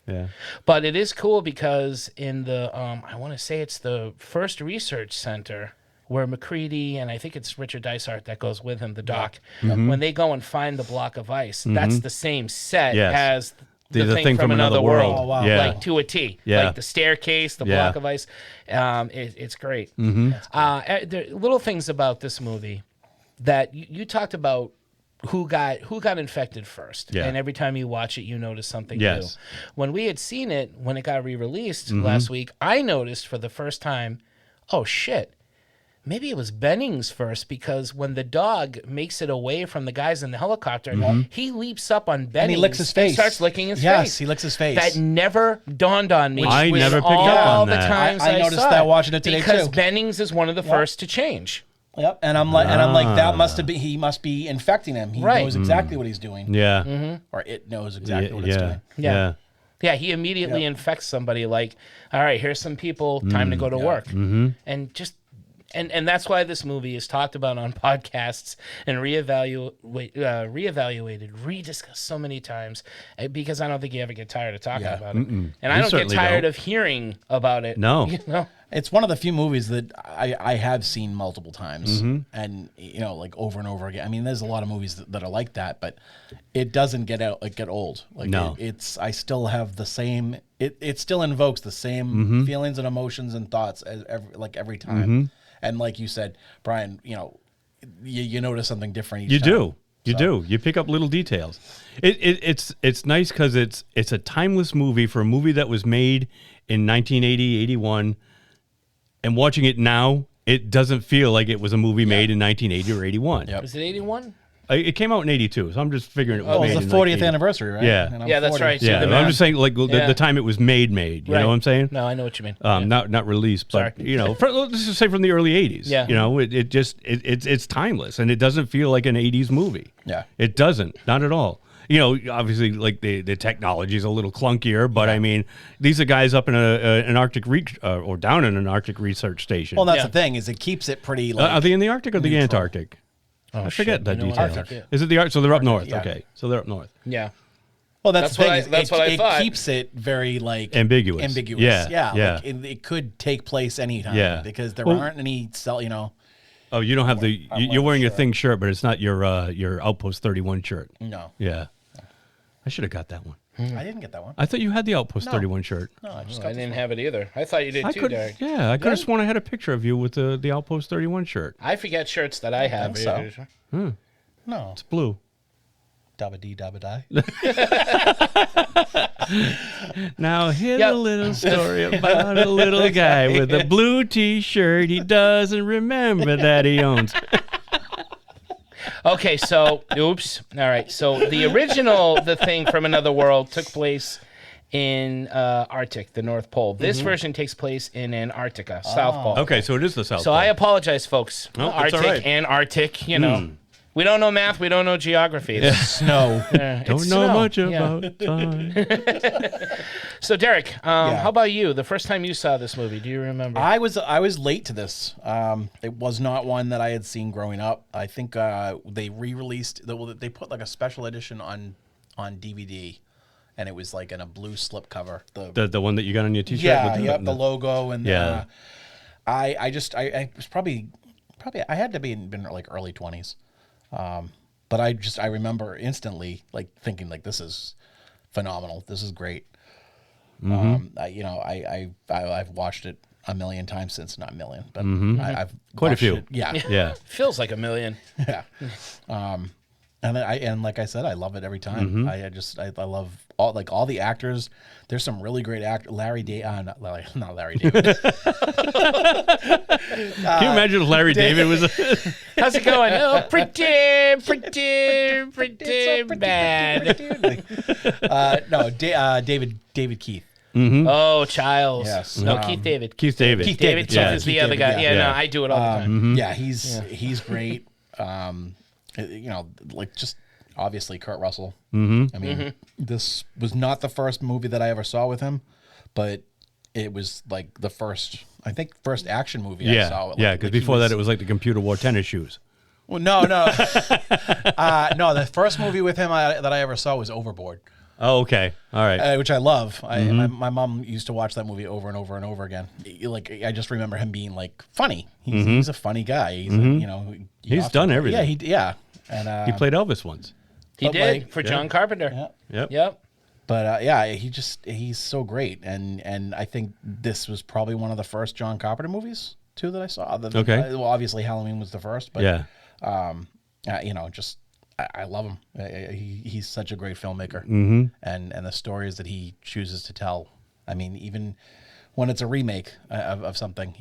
Yeah, but it is cool because in the I want to say it's the first research center where McCready and I think it's Richard Dysart that goes with him, the doc. When they go and find the block of ice, that's the same set as the thing from another world. Oh, wow. Yeah. Like to a T. Yeah. Like the staircase, the block of ice. It's great. There are little things about this movie that you talked about who got infected first. Yeah. And every time you watch it, you notice something Yes. new. When we had seen it, when it got re-released last week, I noticed for the first time, oh shit, maybe it was Bennings first, because when the dog makes it away from the guys in the helicopter, he leaps up on Bennings And he licks his face. starts licking his face. Yes, he licks his face. That never dawned on me. I with never picked all up on the that. times I noticed saw that it, watching it today, because too. Bennings is one of the first to change. Yep, and I'm like, that must have been. He must be infecting him. He Right. knows exactly what he's doing. Yeah. Or it knows exactly what it's doing. Yeah. Yeah, he immediately infects somebody like, all right, here's some people, time to go to work. And just and that's why this movie is talked about on podcasts and reevaluated, rediscussed so many times, because I don't think you ever get tired of talking about it. And I don't get certainly tired don't. of hearing about it. No. You know? It's one of the few movies that I have seen multiple times, and like over and over again. I mean, there's a lot of movies that are like that, but it doesn't get old. Like No. I still have the same. It still invokes the same feelings and emotions and thoughts as every time. And like you said, Brian, you notice something different each time. You do. You pick up little details. It's nice because it's a timeless movie for a movie that was made in 1980, 81. And watching it now, it doesn't feel like it was a movie made in 1980 or 81. Yep. Was it 81? It came out in 82, so I'm just figuring it was Oh, made it's in the 40th 1980. anniversary, right? Yeah. And I'm Yeah, that's 40. right. Yeah, the I'm math. just saying, like the time it was made. You know what I'm saying? No, I know what you mean. Not released, but Sorry. let's just say from the early 80s. Yeah. It's timeless, and it doesn't feel like an 80s movie. Yeah. It doesn't, not at all. Obviously, like the technology is a little clunkier, but I mean, these are guys up in an Arctic or down in an Arctic research station. Well, that's the thing, is it keeps it pretty. Are they in the Arctic or the neutral. Antarctic? I forget that detail. Arctic, yeah. Is it the Arctic? So they're up north. Yeah. Okay, so they're up north. Yeah. Well, that's the what thing. I- is that's what I thought. It keeps it very Ambiguous. Yeah. Like, it could take place anytime. Yeah. Because there Well- aren't any Oh, you don't have you're wearing a thing shirt, but it's not your Outpost 31 shirt. No, Yeah. I should have got that one. I didn't get that one. I thought you had the Outpost No. 31 shirt. No, I just I got didn't this have it either. I thought you did too, Derek. I could have sworn I had a picture of you with the Outpost 31 shirt. I forget shirts that I have. think so. one. No, It's blue. dabba dee dabba die. Now here's Yep. a little story about a little guy with a blue T-shirt he doesn't remember that he owns. Okay, so oops. All right, so the original The Thing from Another World took place in Arctic, the North Pole. This version takes place in Antarctica, South Pole. Okay, so it is the South So Pole. I apologize, folks. No, it's Arctic all right. and Arctic, We don't know math. We don't know geography. Snow. It's Don't know snow. much Yeah. about time. So, Derek, how about you? The first time you saw this movie, do you remember? I was late to this. It was not one that I had seen growing up. I think they re-released. They put like a special edition on DVD, and it was like in a blue slipcover. The one that you got on your T-shirt. Yeah, with yep, the logo and Yeah. I was probably I had to been like early 20s. But I remember instantly like thinking like, this is phenomenal. This is great. I've watched it a million times since, not a million, but I've Quite a watched few. it. Yeah. Yeah. Feels like a million. Yeah. And like I said, I love it every time. I love all the actors. There's some really great actors. Not Larry David. Can you imagine if Larry David was? How's it going? Oh, pretty bad. David Keith. Oh, Childs. Yes. No, Keith David. Keith David. Keith David David, Keith is the Keith other David, guy. yeah. Yeah, no, I do it all the time. Yeah, he's great. Like just obviously Kurt Russell. I mean, this was not the first movie that I ever saw with him, but it was like the first action movie I saw. Because before that it was like the computer wore tennis shoes. Well, no. No, the first movie with him that I ever saw was Overboard. Oh, okay. All right. Which I love. My mom used to watch that movie over and over and over again. I just remember him being like funny. He's a funny guy. He's He's done everything. Yeah. And He played Elvis once. He But did like- for John Carpenter. Yep. Yep. But he's so great, and I think this was probably one of the first John Carpenter movies too that I saw. Okay. Well, obviously Halloween was the first, but Yeah. I love him. He's such a great filmmaker, and the stories that he chooses to tell. I mean, even when it's a remake of something,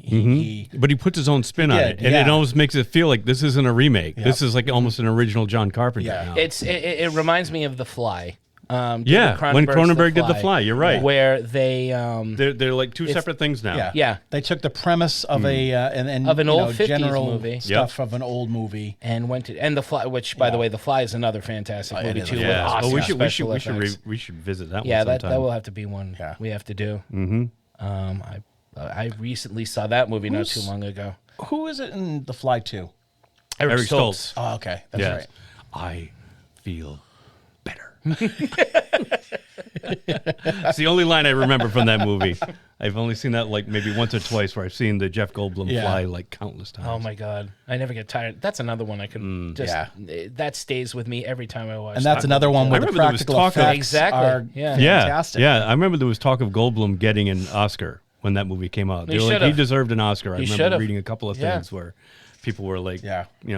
but he puts his own spin on it, and it almost makes it feel like this isn't a remake. Yep. This is like almost an original John Carpenter. Yeah. Now. It reminds me of The Fly. When Cronenberg did The Fly, you're right. Where they they're like two separate things now. Yeah. They took the premise of an old 50s general movie stuff of an old movie and went to The Fly, which by the way, The Fly is another fantastic movie too. With awesome we should visit that one. Yeah, sometime. that will have to be one we have to do. I recently saw that movie not too long ago. Who is it in The Fly 2? Eric Stoltz. Oh, okay, that's right. I feel better. It's the only line I remember from that movie. I've only seen that like maybe once or twice where I've seen the Jeff Goldblum fly like countless times. Oh my God. I never get tired. That's another one I can that stays with me every time I watch. And that's another one where the practical effects are fantastic. Yeah, I remember there was talk of Goldblum getting an Oscar when that movie came out. They were like, he deserved an Oscar. I remember reading a couple of things where people were like,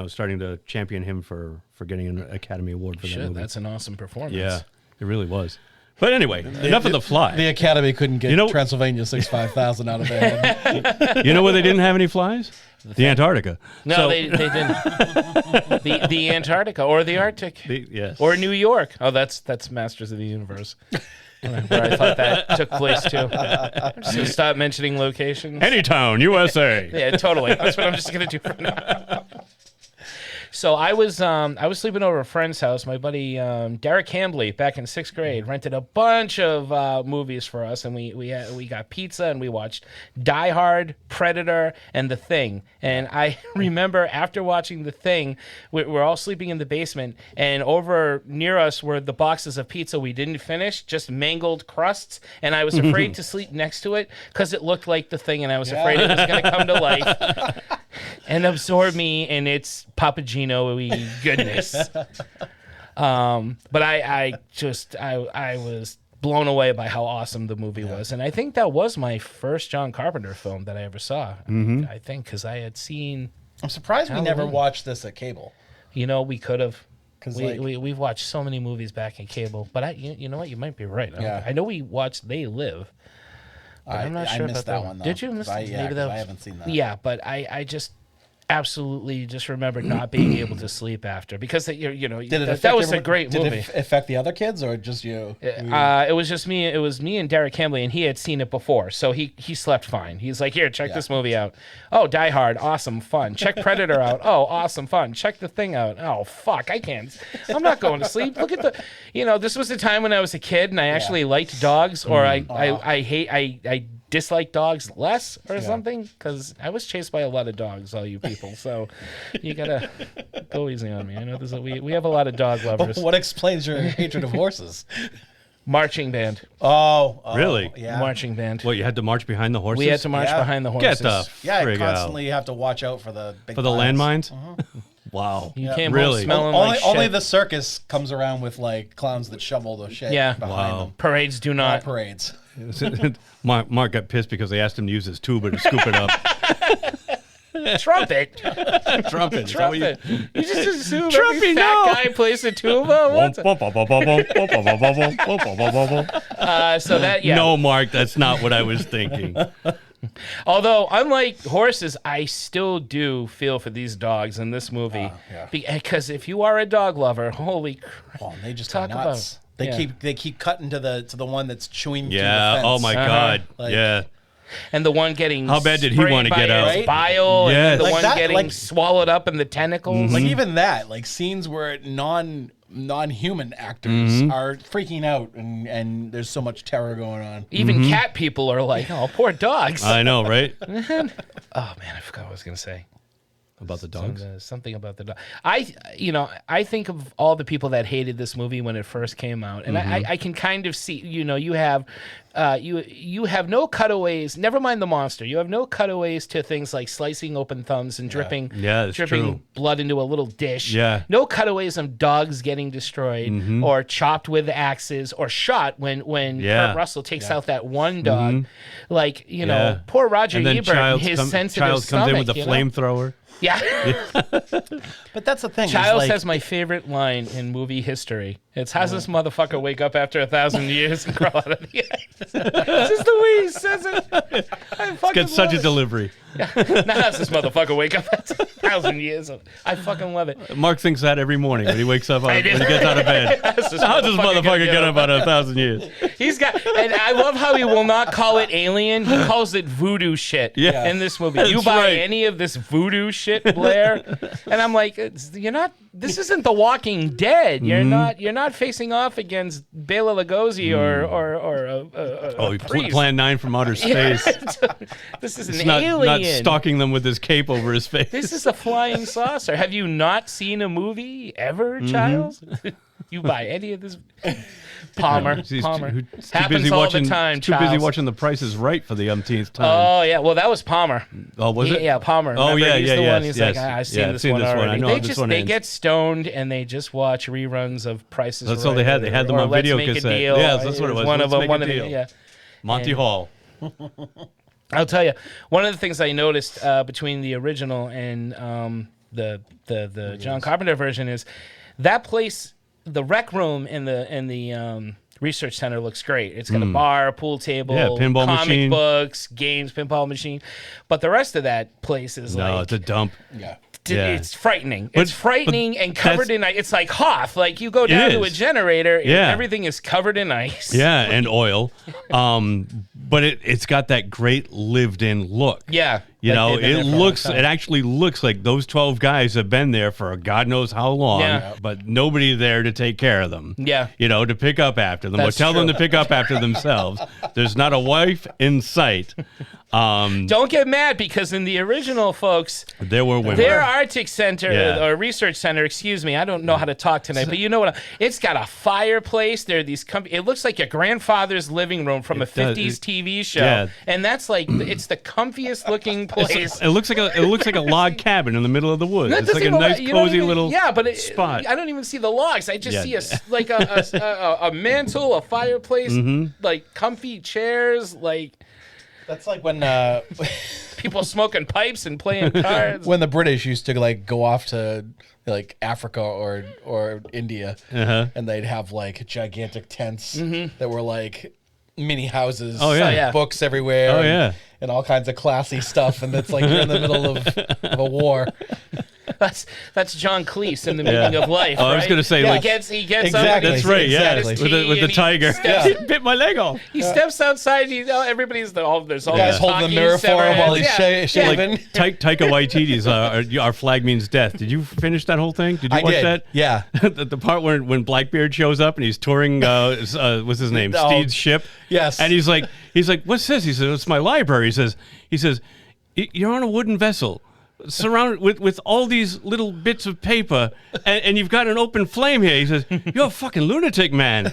starting to champion him for getting an Academy Award for that movie. That's an awesome performance. Yeah, it really was. But anyway, enough of The Fly. The Academy couldn't get Transylvania 65,000 out of their head. You know where they didn't have any flies? The Antarctica. No, they didn't. the Antarctica or the Arctic. Yes. Or New York. Oh, that's Masters of the Universe. Where I thought that took place too. So stop mentioning locations. Anytown, USA. Yeah, totally. That's what I'm just gonna do for now. So I was sleeping over a friend's house. My buddy Derek Hambley, back in 6th grade, rented a bunch of movies for us, and we got pizza and we watched Die Hard, Predator, and The Thing. And I remember after watching The Thing, we're all sleeping in the basement, and over near us were the boxes of pizza we didn't finish, just mangled crusts. And I was afraid to sleep next to it because it looked like The Thing, and I was afraid it was going to come to life and absorb me in its Papagino goodness. But I was blown away by how awesome the movie was, and I think that was my first John Carpenter film that I ever saw. I think because I had seen. I'm surprised we never watched this at cable. You know, we could have. Because we've watched so many movies back in cable, but you know what, you might be right. I know we watched They Live. But I'm not sure I missed about that one. Though, Did you miss? I Maybe I haven't seen that. Yeah, but I just absolutely just remember not being able to sleep after because that was a great movie. Did it affect the other kids or just you? It was just me. It was me and Derek Hambley, and he had seen it before, so he slept fine. He's like, "Here, check this movie out. Oh, Die Hard, awesome, fun. Check Predator out. Oh, awesome, fun. Check The Thing out. Oh, fuck, I can't. I'm not going to sleep. Look at this was the time when I was a kid and I actually liked dogs, or I dislike dogs less or something because I was chased by a lot of dogs, all you people. So you gotta go easy on me. I know we have a lot of dog lovers. What explains your hatred of horses? Marching band. Oh, really? Yeah. Marching band. Well, you had to march behind the horses? We had to march behind the horses. Get the frig constantly out. You have to watch out for the big landmines? Wow. You came home smelling like shit. Only the circus comes around with like clowns that shovel the shit behind them. Parades do not. Parades. Mark got pissed because they asked him to use his tuba to scoop it up. Trumpet. Trumpet. You just assume every fat guy plays the tuba? So that, No, Mark, that's not what I was thinking. Although, unlike horses, I still do feel for these dogs in this movie. Because if you are a dog lover, holy crap. Oh, they just talk nuts. They keep cutting to the one that's chewing through the fence. Oh my God. And the one getting how bad did he want to get out? Bile, and the one getting swallowed up in the tentacles. Like even that, like scenes where non-human actors are freaking out and there's so much terror going on. Even cat people are like, oh, poor dogs. I know, right? Oh man, I forgot what I was gonna say. About the dogs? Something about the dog. I think of all the people that hated this movie when it first came out, and I can kind of see. You have you have no cutaways. Never mind the monster. You have no cutaways to things like slicing open thumbs and dripping blood into a little dish. Yeah. No cutaways of dogs getting destroyed or chopped with axes or shot when Kurt Russell takes out that one dog. Like poor Roger Ebert, his sensitive Childs comes in with the flamethrower. Yeah. But that's the thing. is, Childs like, has my favorite line in movie history. It's, how's this motherfucker wake up after 1,000 years and crawl out of the ice? It's just the way he says it. I fucking Get such love a it. delivery. Now how's this motherfucker wake up after 1,000 years? I fucking love it. Mark thinks that every morning when he wakes up, when he do. gets out of bed. How's this How's this motherfucker get up out of 1,000 years? He's got, and I love how he will not call it alien. He calls it voodoo shit Yeah. in this movie. That's You buy right. any of this voodoo shit, Blair? And I'm like, you're not. This isn't The Walking Dead. You're not. You're not facing off against Bela Lugosi or He priest. Plan 9 from outer space. This is an It's not alien. stalking them with his cape over his face. This is a flying saucer. Have you not seen a movie ever, Childs? You buy any of this? Palmer. He's Palmer. too Happens busy all watching, the time, Too busy Childs. watching The Price is Right for the umpteenth time. Oh yeah, well that was Palmer. Oh, was it? Yeah, Palmer. Oh, Remember, yeah, he's yeah, the one. yes, He's yes. like, I've seen Yeah, I've this seen one this one. already. I know They how this just one they ends. get stoned and they just watch reruns of Prices That's Right. all they had. They had them or on Let's video Make a cassette. Deal. Yes, that's what it was. One of Let's them. Make a One of Deal. them. Yeah. Monty And- Hall. I'll tell you, one of the things I noticed between the original and the John Carpenter version is that place, the rec room in the research center looks great. It's got a bar, a pool table, Yeah, pinball comic machine. books, games, pinball machine. But the rest of that place is No, like it's a dump. Yeah. Yeah. it's frightening. But- It's frightening but and covered that's- in ice. It's like Hoth. Like you go down to a is. generator and Yeah. everything is covered in ice. Yeah, and oil. But it's got that great lived-in look. Yeah. You Like know, they've been it there for a long looks. time. It actually looks like those 12 guys have been there for God knows how long. Yeah. But nobody there to take care of them. Yeah. You know, to pick up after them That's or tell them true. to pick up after themselves. There's not a wife in sight. Don't get mad because in the original, folks, There were women. their Arctic Center Yeah. or research center, excuse me, I don't know how to talk tonight, but you know what? It's got a fireplace. There are these. It looks like your grandfather's living room from a It does. 50s TV show, Yeah. and that's like it's the comfiest looking place. It looks like a log cabin in the middle of the woods. No, it It's like a doesn't even- nice, you don't cozy even- little yeah, but spot. I don't even see the logs. I just Yeah. see a mantle, a fireplace, Mm-hmm. like comfy chairs, like That's like when people smoking pipes and playing cards. when the British used to like go off to like Africa or India, and they'd have like gigantic tents that were like mini houses. Oh, yeah. Oh, yeah. Books everywhere. Oh, and, yeah. and all kinds of classy stuff, and it's like you're in the middle of a war. That's John Cleese in The Meaning of Life. Oh, I was right? gonna say, he like- gets Exactly. up. That's right. Yeah, Exactly. with the tiger. steps- He bit my leg off. He steps outside. Everybody's there's all Guys this holding the talking, mirror for him while he's yeah. shaving. Like Taika Waititi's "Our Flag Means Death." Did you finish that whole thing? Did you I watch did. that? Yeah. the part when Blackbeard shows up and he's touring, what's his name? Oh, Steed's ship. yes. And he's like, what's this? He says, it's my library. He says, you're on a wooden vessel, surrounded with all these little bits of paper, and you've got an open flame here. He says, you're a fucking lunatic, man.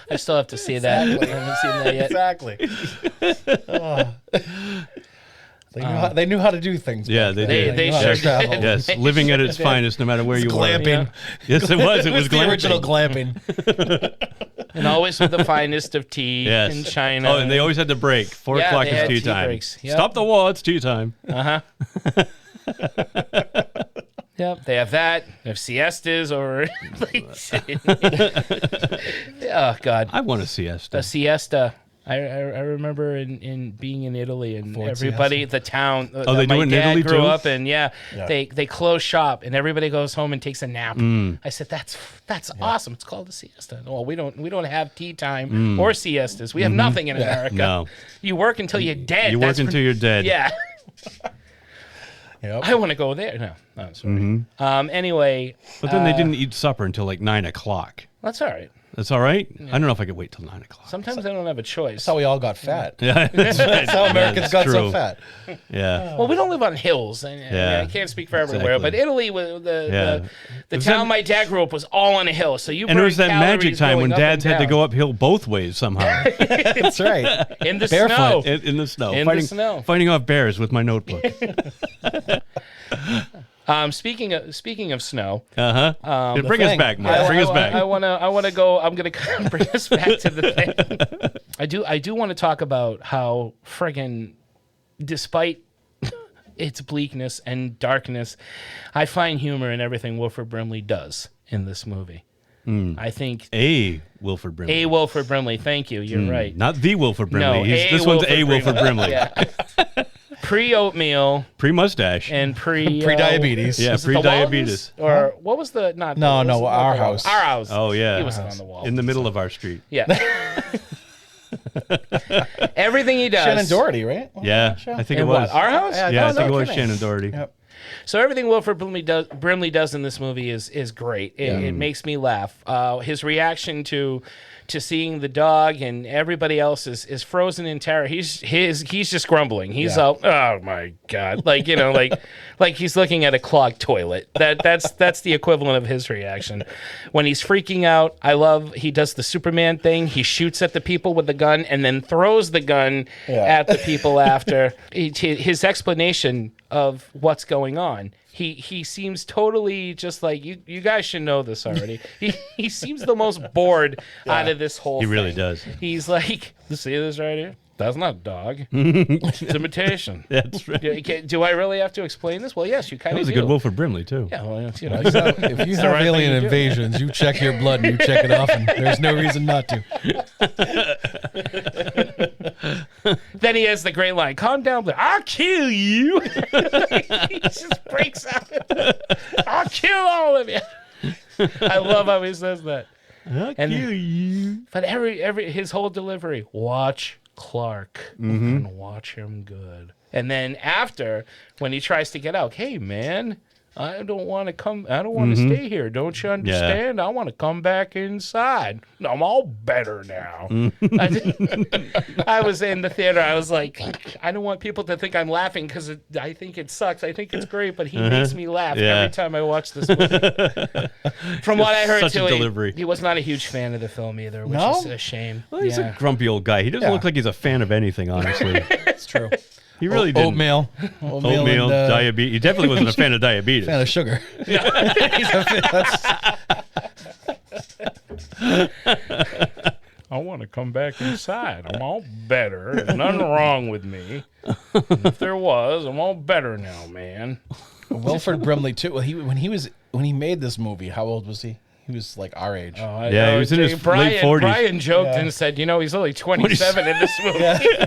I still have to see that. I haven't seen that yet. Exactly. They knew how to do things. Yeah, back they then. did. They knew how to sure travel. did. Yes, living at its finest, no matter where you were. Glamping. Yes, it was. It was the glamping. original glamping. And always with the finest of tea Yes. in China. Oh, and they always had to break. 4 Yeah, o'clock they is had tea tea time. breaks. Yep. Stop the war. It's tea time. Yep, they have that. They have siestas or. Oh God, I want a siesta. the siesta. I remember in being in Italy and Ford everybody, siesta. the town. they that my do it in dad Italy, grew too? up in. Yeah, they close shop and everybody goes home and takes a nap. I said that's awesome. It's called a siesta. Well, we don't have tea time or siestas. We have nothing in America. No. You work until you're dead. You work That's until you're dead. Yeah. Yep. I want to go there. No, sorry. Anyway, But then they didn't eat supper until like 9 o'clock. that's all right. That's all right? I don't know if I could wait till 9 o'clock. Sometimes I don't have a choice. That's how we all got fat. Yeah, that's right. That's how Americans got so true. fat. Yeah. Well, we don't live on hills. I can't speak for everywhere, Exactly. but Italy, the was town that- my dad grew up was all on a hill. So you And it was burn that magic calories time when going up dads and had to down. go uphill both ways somehow That's right. in the barefoot. snow. in the snow. In the snow. Fighting off bears with my notebook. Speaking of snow, Bring us thing. back, Mark. Bring us back. I wanna go. I'm gonna bring us back to the thing. I do want to talk about how friggin', despite its bleakness and darkness, I find humor in everything Wilford Brimley does in this movie. I think A. Wilford Brimley. A. Wilford Brimley. Thank you. You're right. Not the Wilford Brimley. No, This one's A. Wilford Brimley. Yeah. Pre-oatmeal Pre-mustache. and Pre-diabetes. Yeah, was it the pre-diabetes. Waldens? Or what was the not? No, was no, it not Our the Waldens? House. Our house. Oh, yeah. He wasn't on the wall. In the middle of our street. Yeah. Everything he does. Shannon Doherty, right? Yeah, I think it And was. what? Our house? Yeah, I think it was kidding. Shannon Doherty. Yep. So everything Wilford Brimley does in this movie is great. It makes me laugh. His reaction to seeing the dog and everybody else is frozen in terror. He's just grumbling. He's all, oh my God, like he's looking at a clogged toilet. That's the equivalent of his reaction when he's freaking out. I love he does the Superman thing. He shoots at the people with the gun and then throws the gun at the people after. His explanation of what's going on. He seems totally just like you guys should know this already. He seems the most bored out of this whole thing. He really does. He's like, see this right here? That's not a dog. It's imitation. That's right. Do I really have to explain this? Well, yes, you kind That of was do. a good Wilford Brimley, too. Yeah, well, you know, If you have alien invasions, you check your blood and you check it off, and there's no reason not to. Then he has the great line, calm down, but I'll kill you. He just breaks out. I'll kill all of you. I love how he says that. I'll kill you. But every his whole delivery, watch Clark and watch him good. And then after, when he tries to get out, hey man, I don't want to stay here. Don't you understand? I want to come back inside. I'm all better now. I was in the theater. I was like, I don't want people to think I'm laughing because I think it sucks. I think it's great, but he makes me laugh every time I watch this movie. From what I heard, Such too, a delivery. he was not a huge fan of the film either, which is a shame. Well, he's a grumpy old guy. He doesn't look like he's a fan of anything, honestly. It's true. He really didn't. Oatmeal, and, diabetes. He definitely wasn't a fan of diabetes. Fan of sugar. I want to come back inside. I'm all better. There's nothing wrong with me. If there was, I'm all better now, man. Wilford Brimley too. Well, when he made this movie, how old was he? He was like our age. Oh, yeah, he was in his late 40s. Brian joked and said, he's only 27 in this movie. Yeah.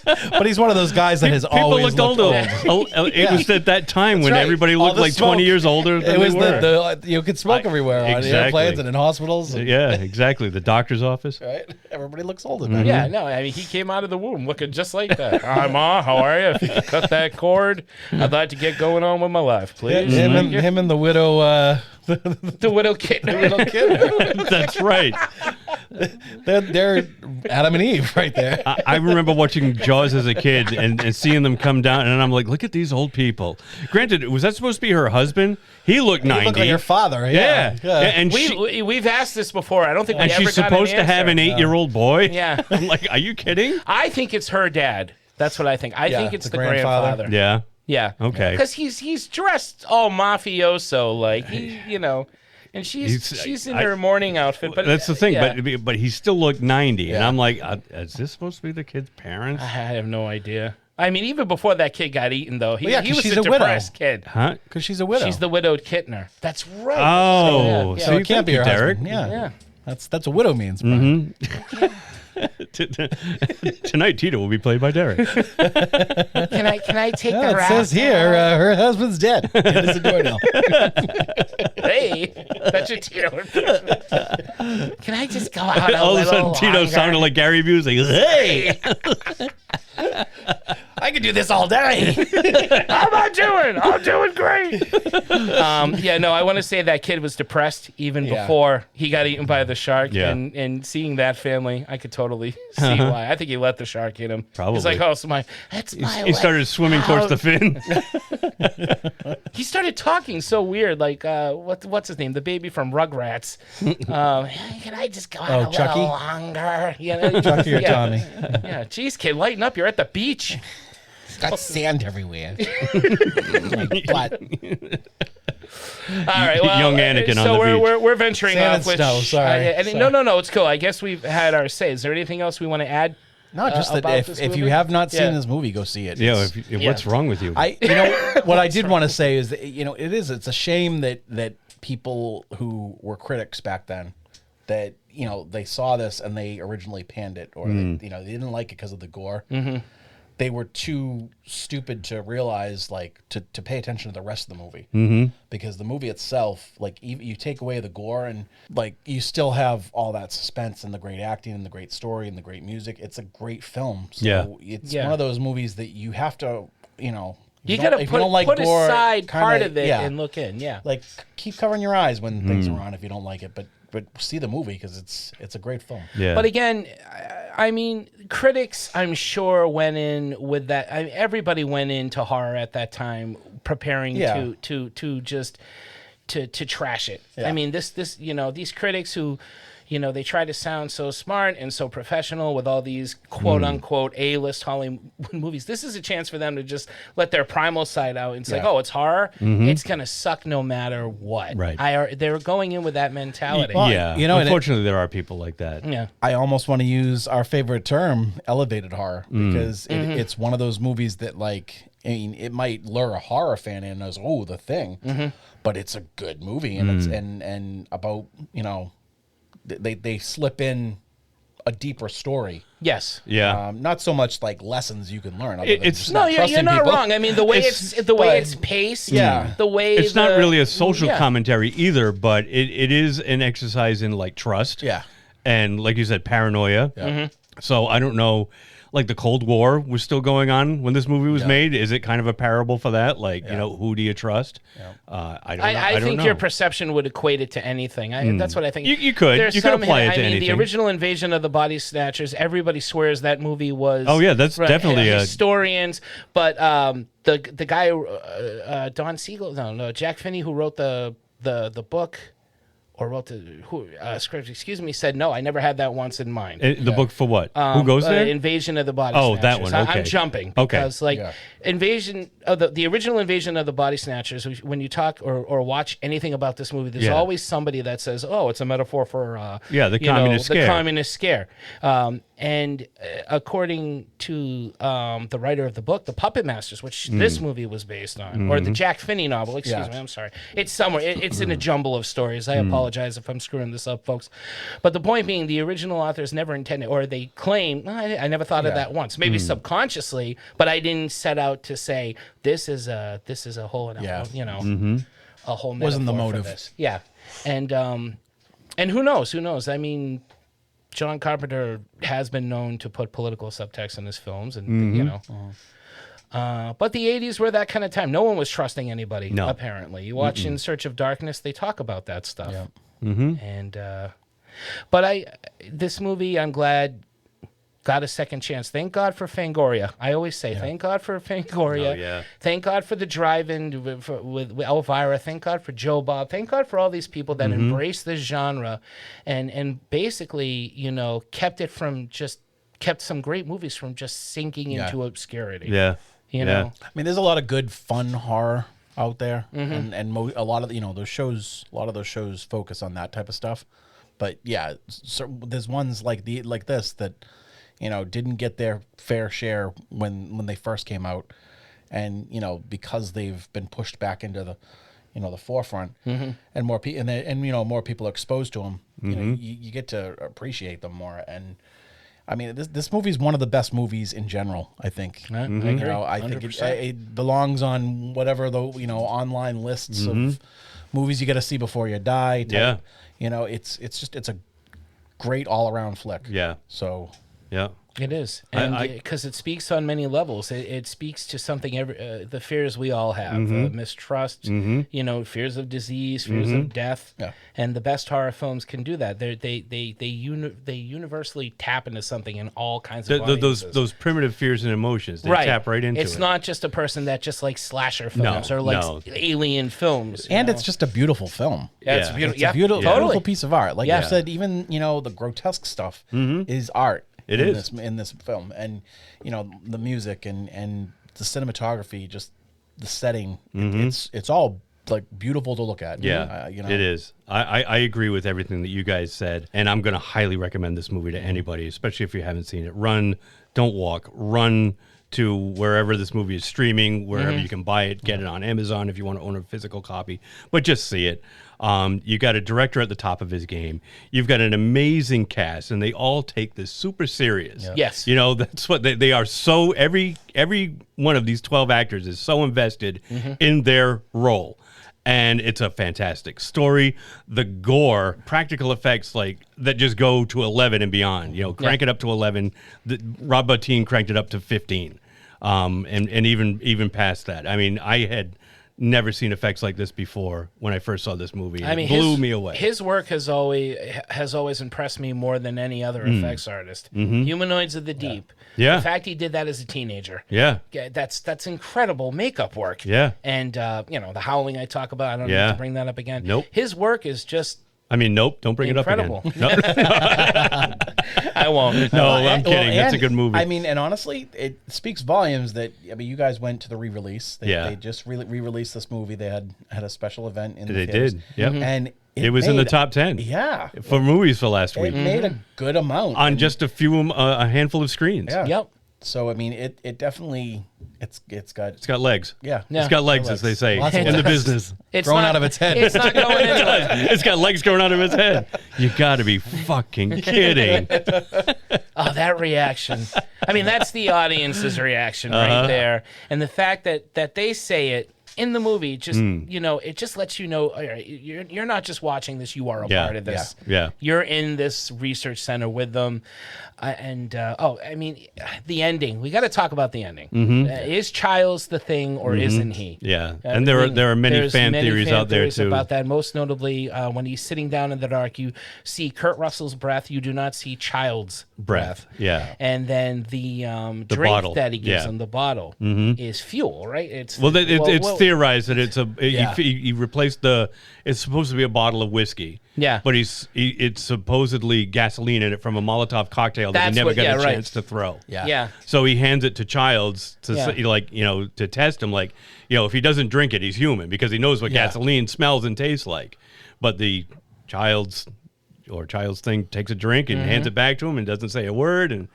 But he's one of those guys that has always looked old. It was at that time when right. everybody All looked the like smoke. 20 years older than It was they were. you could smoke everywhere on airplanes and in hospitals. And, yeah, exactly. The doctor's office. right? Everybody looks older. Yeah, no, I mean, he came out of the womb looking just like that. Hi, Ma, how are you? If you could cut that cord, I'd like to get going on with my life, please. Him and the widow. The widow kid. That's right. They're Adam and Eve right there. I remember watching Jaws as a kid and seeing them come down, and I'm like, look at these old people. Granted, was that supposed to be her husband? He looked 90. He looked like your father. Yeah. And We've asked this before. I don't think we ever got an she's supposed to have an 8-year-old boy? Yeah. I'm like, are you kidding? I think it's her dad. That's what I think. I think it's the grandfather. Yeah. Yeah. Okay. Because he's dressed all mafioso, like and she's in her morning outfit. But that's the thing. yeah. But he still looked 90, and I'm like, is this supposed to be the kid's parents? I have no idea. I mean, even before that kid got eaten, though, he was she's a a widow. depressed kid. Huh? because she's a widow. She's the widowed Kittner. That's right. Oh, So, so it can't be her Derek. husband. yeah. That's what a widow means. Brian. Tonight, Tito will be played by Derek. Can I take Yeah, the it rap? says here her husband's dead. It is a doorbell. Hey, that's your Tito impression. Can I just go out All of a little sudden, Tito longer? sounded like Gary Busey. Hey! I could do this all day. How am I doing? I'm doing great. I want to say that kid was depressed even before he got eaten by the shark. Yeah. And seeing that family, I could totally see why. I think he let the shark eat him. Probably. He's like, oh, so that's my He started swimming towards the fin. He started talking so weird, like what's his name? The baby from Rugrats. Can I just go out a Chucky? little longer? Chucky or Tommy? Yeah, geez, kid, lighten up. You're at the beach. Got sand everywhere. What? All right, well, Young Anakin so on the beach. we're venturing Sand off. and Which, snow, sorry. No, it's cool. I guess we've had our say. Is there anything else we want to add No, just that about this if you movie? have not seen Yeah. this movie, go see it. Yeah, It's- what's wrong with you? What I did want to say is that, it's a shame that people who were critics back then, that, they saw this and they originally panned it, or they didn't like it because of the gore. Mm-hmm. They were too stupid to realize, to pay attention to the rest of the movie, because the movie itself, you take away the gore and you still have all that suspense and the great acting and the great story and the great music. It's a great film. So it's one of those movies that you have to, you got to put gore, aside part kinda- of it yeah. and look in. Yeah. Keep covering your eyes when things are on if you don't like it, but see the movie because it's a great film. Yeah. But again, I mean, critics, I'm sure, went in with that. Everybody went into horror at that time, preparing to just to trash it. Yeah. I mean, this these critics who, they try to sound so smart and so professional with all these quote unquote A-list Hollywood movies. This is a chance for them to just let their primal side out. It's like, oh, it's horror. It's gonna suck no matter what. Right. They're going in with that mentality. Yeah. Unfortunately, there are people like that. Yeah. I almost want to use our favorite term, elevated horror, because it's one of those movies that, it might lure a horror fan in as, oh, The Thing, but it's a good movie, and it's and about they slip in a deeper story. Yes. Yeah. Not so much lessons you can learn. You're not wrong. I mean, the way it's paced. Yeah. The way it's not really a social commentary either, but it is an exercise in trust. Yeah. And like you said, paranoia. Yeah. So I don't know. The Cold War was still going on when this movie was made. Is it kind of a parable for that? Who do you trust? Yeah. I don't know. I don't think know. your perception would equate it to anything. That's what I think. You could. You could apply it to anything. The original Invasion of the Body Snatchers, everybody swears that movie was... Oh, yeah, that's definitely historians, but the guy, Don Siegel, no, Jack Finney, who wrote the book... or wrote the script, said, no, I never had that once in mind. The book for what? Who goes there? Invasion of the Body Snatchers. Snatchers. That one, okay. I'm jumping. Because, Invasion of the original Invasion of the Body Snatchers, when you talk or watch anything about this movie, there's always somebody that says, oh, it's a metaphor for the communist scare. The communist scare. And according to the writer of the book, The Puppet Masters, which this movie was based on, or the Jack Finney novel, excuse me, I'm sorry. It's somewhere. It's in a jumble of stories. I apologize if I'm screwing this up, folks. But the point being, the original authors never intended, or they claim, I never thought of that once. Maybe subconsciously, but I didn't set out to say this is a whole, a whole metaphor wasn't the motive. for this. Yeah, and who knows? Who knows? I mean, John Carpenter has been known to put political subtext in his films, and but the 80s were that kind of time. No one was trusting anybody, apparently. You watch In Search of Darkness, they talk about that stuff. Yeah. And but this movie, I'm glad, got a second chance. Thank God for Fangoria. I always say, thank God for Fangoria. Oh, yeah. Thank God for the drive-in with Elvira. Thank God for Joe Bob. Thank God for all these people that embrace this genre and basically, kept some great movies from just sinking into obscurity. Yeah. You know? I mean, there's a lot of good, fun horror out there, and a lot of those shows. A lot of those shows focus on that type of stuff. But yeah, there's ones like this that didn't get their fair share when they first came out, and because they've been pushed back into the forefront, and more people more people are exposed to them. You get to appreciate them more. And I mean, this movie is one of the best movies in general. I think. I agree. I think it belongs on whatever the online lists of movies you got to see before you die. Type. It's a great all around flick. Yeah. So. Yeah. It is, and because it speaks on many levels. It speaks to something the fears we all have, mistrust, fears of disease, fears of death, and the best horror films can do that. They universally tap into something in all kinds of audiences. Those primitive fears and emotions. They tap right into it. It's not just a person that just likes slasher films or likes alien films, and it's just a beautiful film. Yeah, it's beautiful. It's a beautiful piece of art. Like you said, even the grotesque stuff is art. It is in this film, and the music and the cinematography, just the setting. It's all like beautiful to look at. Yeah, you know? it is. I agree with everything that you guys said, and I'm going to highly recommend this movie to anybody, especially if you haven't seen it. Run, don't walk. Run to wherever this movie is streaming, wherever you can buy it. Get it on Amazon if you want to own a physical copy, but just see it. You got a director at the top of his game. You've got an amazing cast, and they all take this super serious. Yeah. Yes. You know, that's what they are. So every one of these 12 actors is so invested in their role. And it's a fantastic story. The gore, practical effects like that just go to 11 and beyond. You know, crank it up to 11. Rob Bottin cranked it up to 15, and even past that. I mean, I had never seen effects like this before when I first saw this movie. It blew me away. His work has always impressed me more than any other effects artist. Humanoids of the Deep. Yeah. The fact he did that as a teenager. Yeah. That's incredible makeup work. Yeah. And The Howling I talk about, I don't need to bring that up again. Nope. His work is just nope. Don't bring incredible. it up again. Nope. I won't. No, I'm kidding. That's a good movie. I mean, and honestly, it speaks volumes that you guys went to the re-release. They just re-released this movie. They had a special event in the theaters. Did. Yep. And it was in the top 10. Yeah. For movies for last week. It made a good amount on just a handful of screens. Yeah. Yep. So I mean, it definitely it's got legs. Yeah. It's got legs, as they say Lots of in the legs. business. It's growing not, out of its head. It's not going into it. It's got legs growing out of its head. You got to be fucking kidding. Oh, that reaction. I mean, that's the audience's reaction right there. And the fact that they say it in the movie, just it just lets you know, all right, you're not just watching this, you are a part of this. Yeah. You're in this research center with them. I mean, the ending. We got to talk about the ending. Is Childs the thing, or isn't he? Yeah, and there are many fan theories out there too about that. Most notably, when he's sitting down in the dark, you see Kurt Russell's breath. You do not see Childs' breath. Yeah, and then the drink bottle. that he gives him, the bottle, is fuel, right? It's theorized that it's he replaced it's supposed to be a bottle of whiskey. Yeah, but it's supposedly gasoline in it from a Molotov cocktail that he never got a chance to throw. Yeah. So he hands it to Childs to to test him, like, if he doesn't drink it, he's human, because he knows what gasoline smells and tastes like. But the Childs thing takes a drink and hands it back to him and doesn't say a word,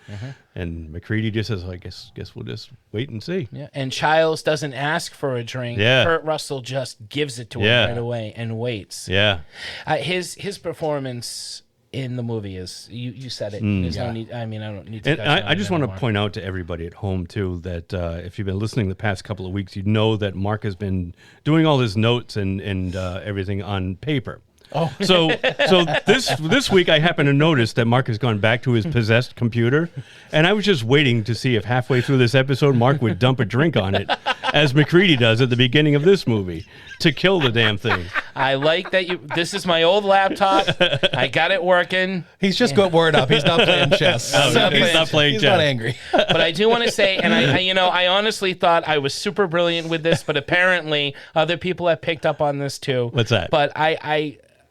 and McCready just says, I guess we'll just wait and see. Yeah. And Childs doesn't ask for a drink. Yeah. Kurt Russell just gives it to him right away and waits. Yeah. His performance in the movie is, you said it. There's no need. I mean, I don't need to. And I just want to point out to everybody at home too that if you've been listening the past couple of weeks, you know that Mark has been doing all his notes and everything on paper. Oh, so this week I happened to notice that Mark has gone back to his possessed computer, and I was just waiting to see if halfway through this episode Mark would dump a drink on it, as McCready does at the beginning of this movie, to kill the damn thing. I like that this is my old laptop. I got it working. He's just got word up. He's not playing chess. He's not playing chess. He's not angry. But I do want to say, and I honestly thought I was super brilliant with this, but apparently other people have picked up on this too. What's that? But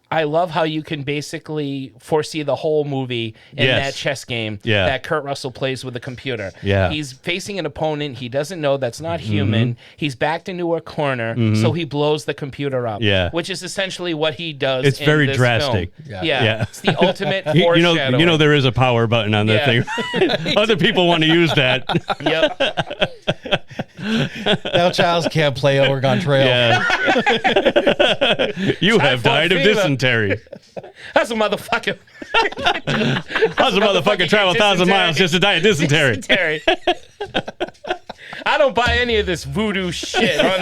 I love how you can basically foresee the whole movie in that chess game that Kurt Russell plays with the computer. Yeah. He's facing an opponent he doesn't know that's not human. He's backed into a corner, so he blows the computer up. Yeah. Which is essentially what he does. It's in very this drastic. Film. Yeah. It's the ultimate you foreshadowing. know there is a power button on that thing. Other people want to use that. Yep. Now Childs can't play Oregon Trail. Yeah. You have died of dysentery. That's a motherfucker. How's a motherfucker travel 1,000 miles just to die of dysentery? I don't buy any of this voodoo shit on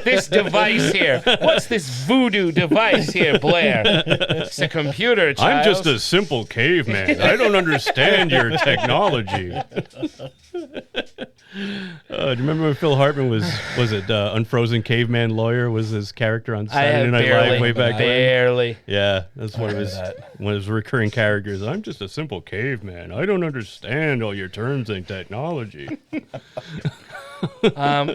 this device here. What's this voodoo device here, Blair? It's a computer, child. I'm just a simple caveman. I don't understand your technology. Do you remember when Phil Hartman was it Unfrozen Caveman Lawyer was his character on Saturday Night Live way back then? Yeah, that's one of his recurring characters. I'm just a simple caveman. I don't understand all your terms and technology.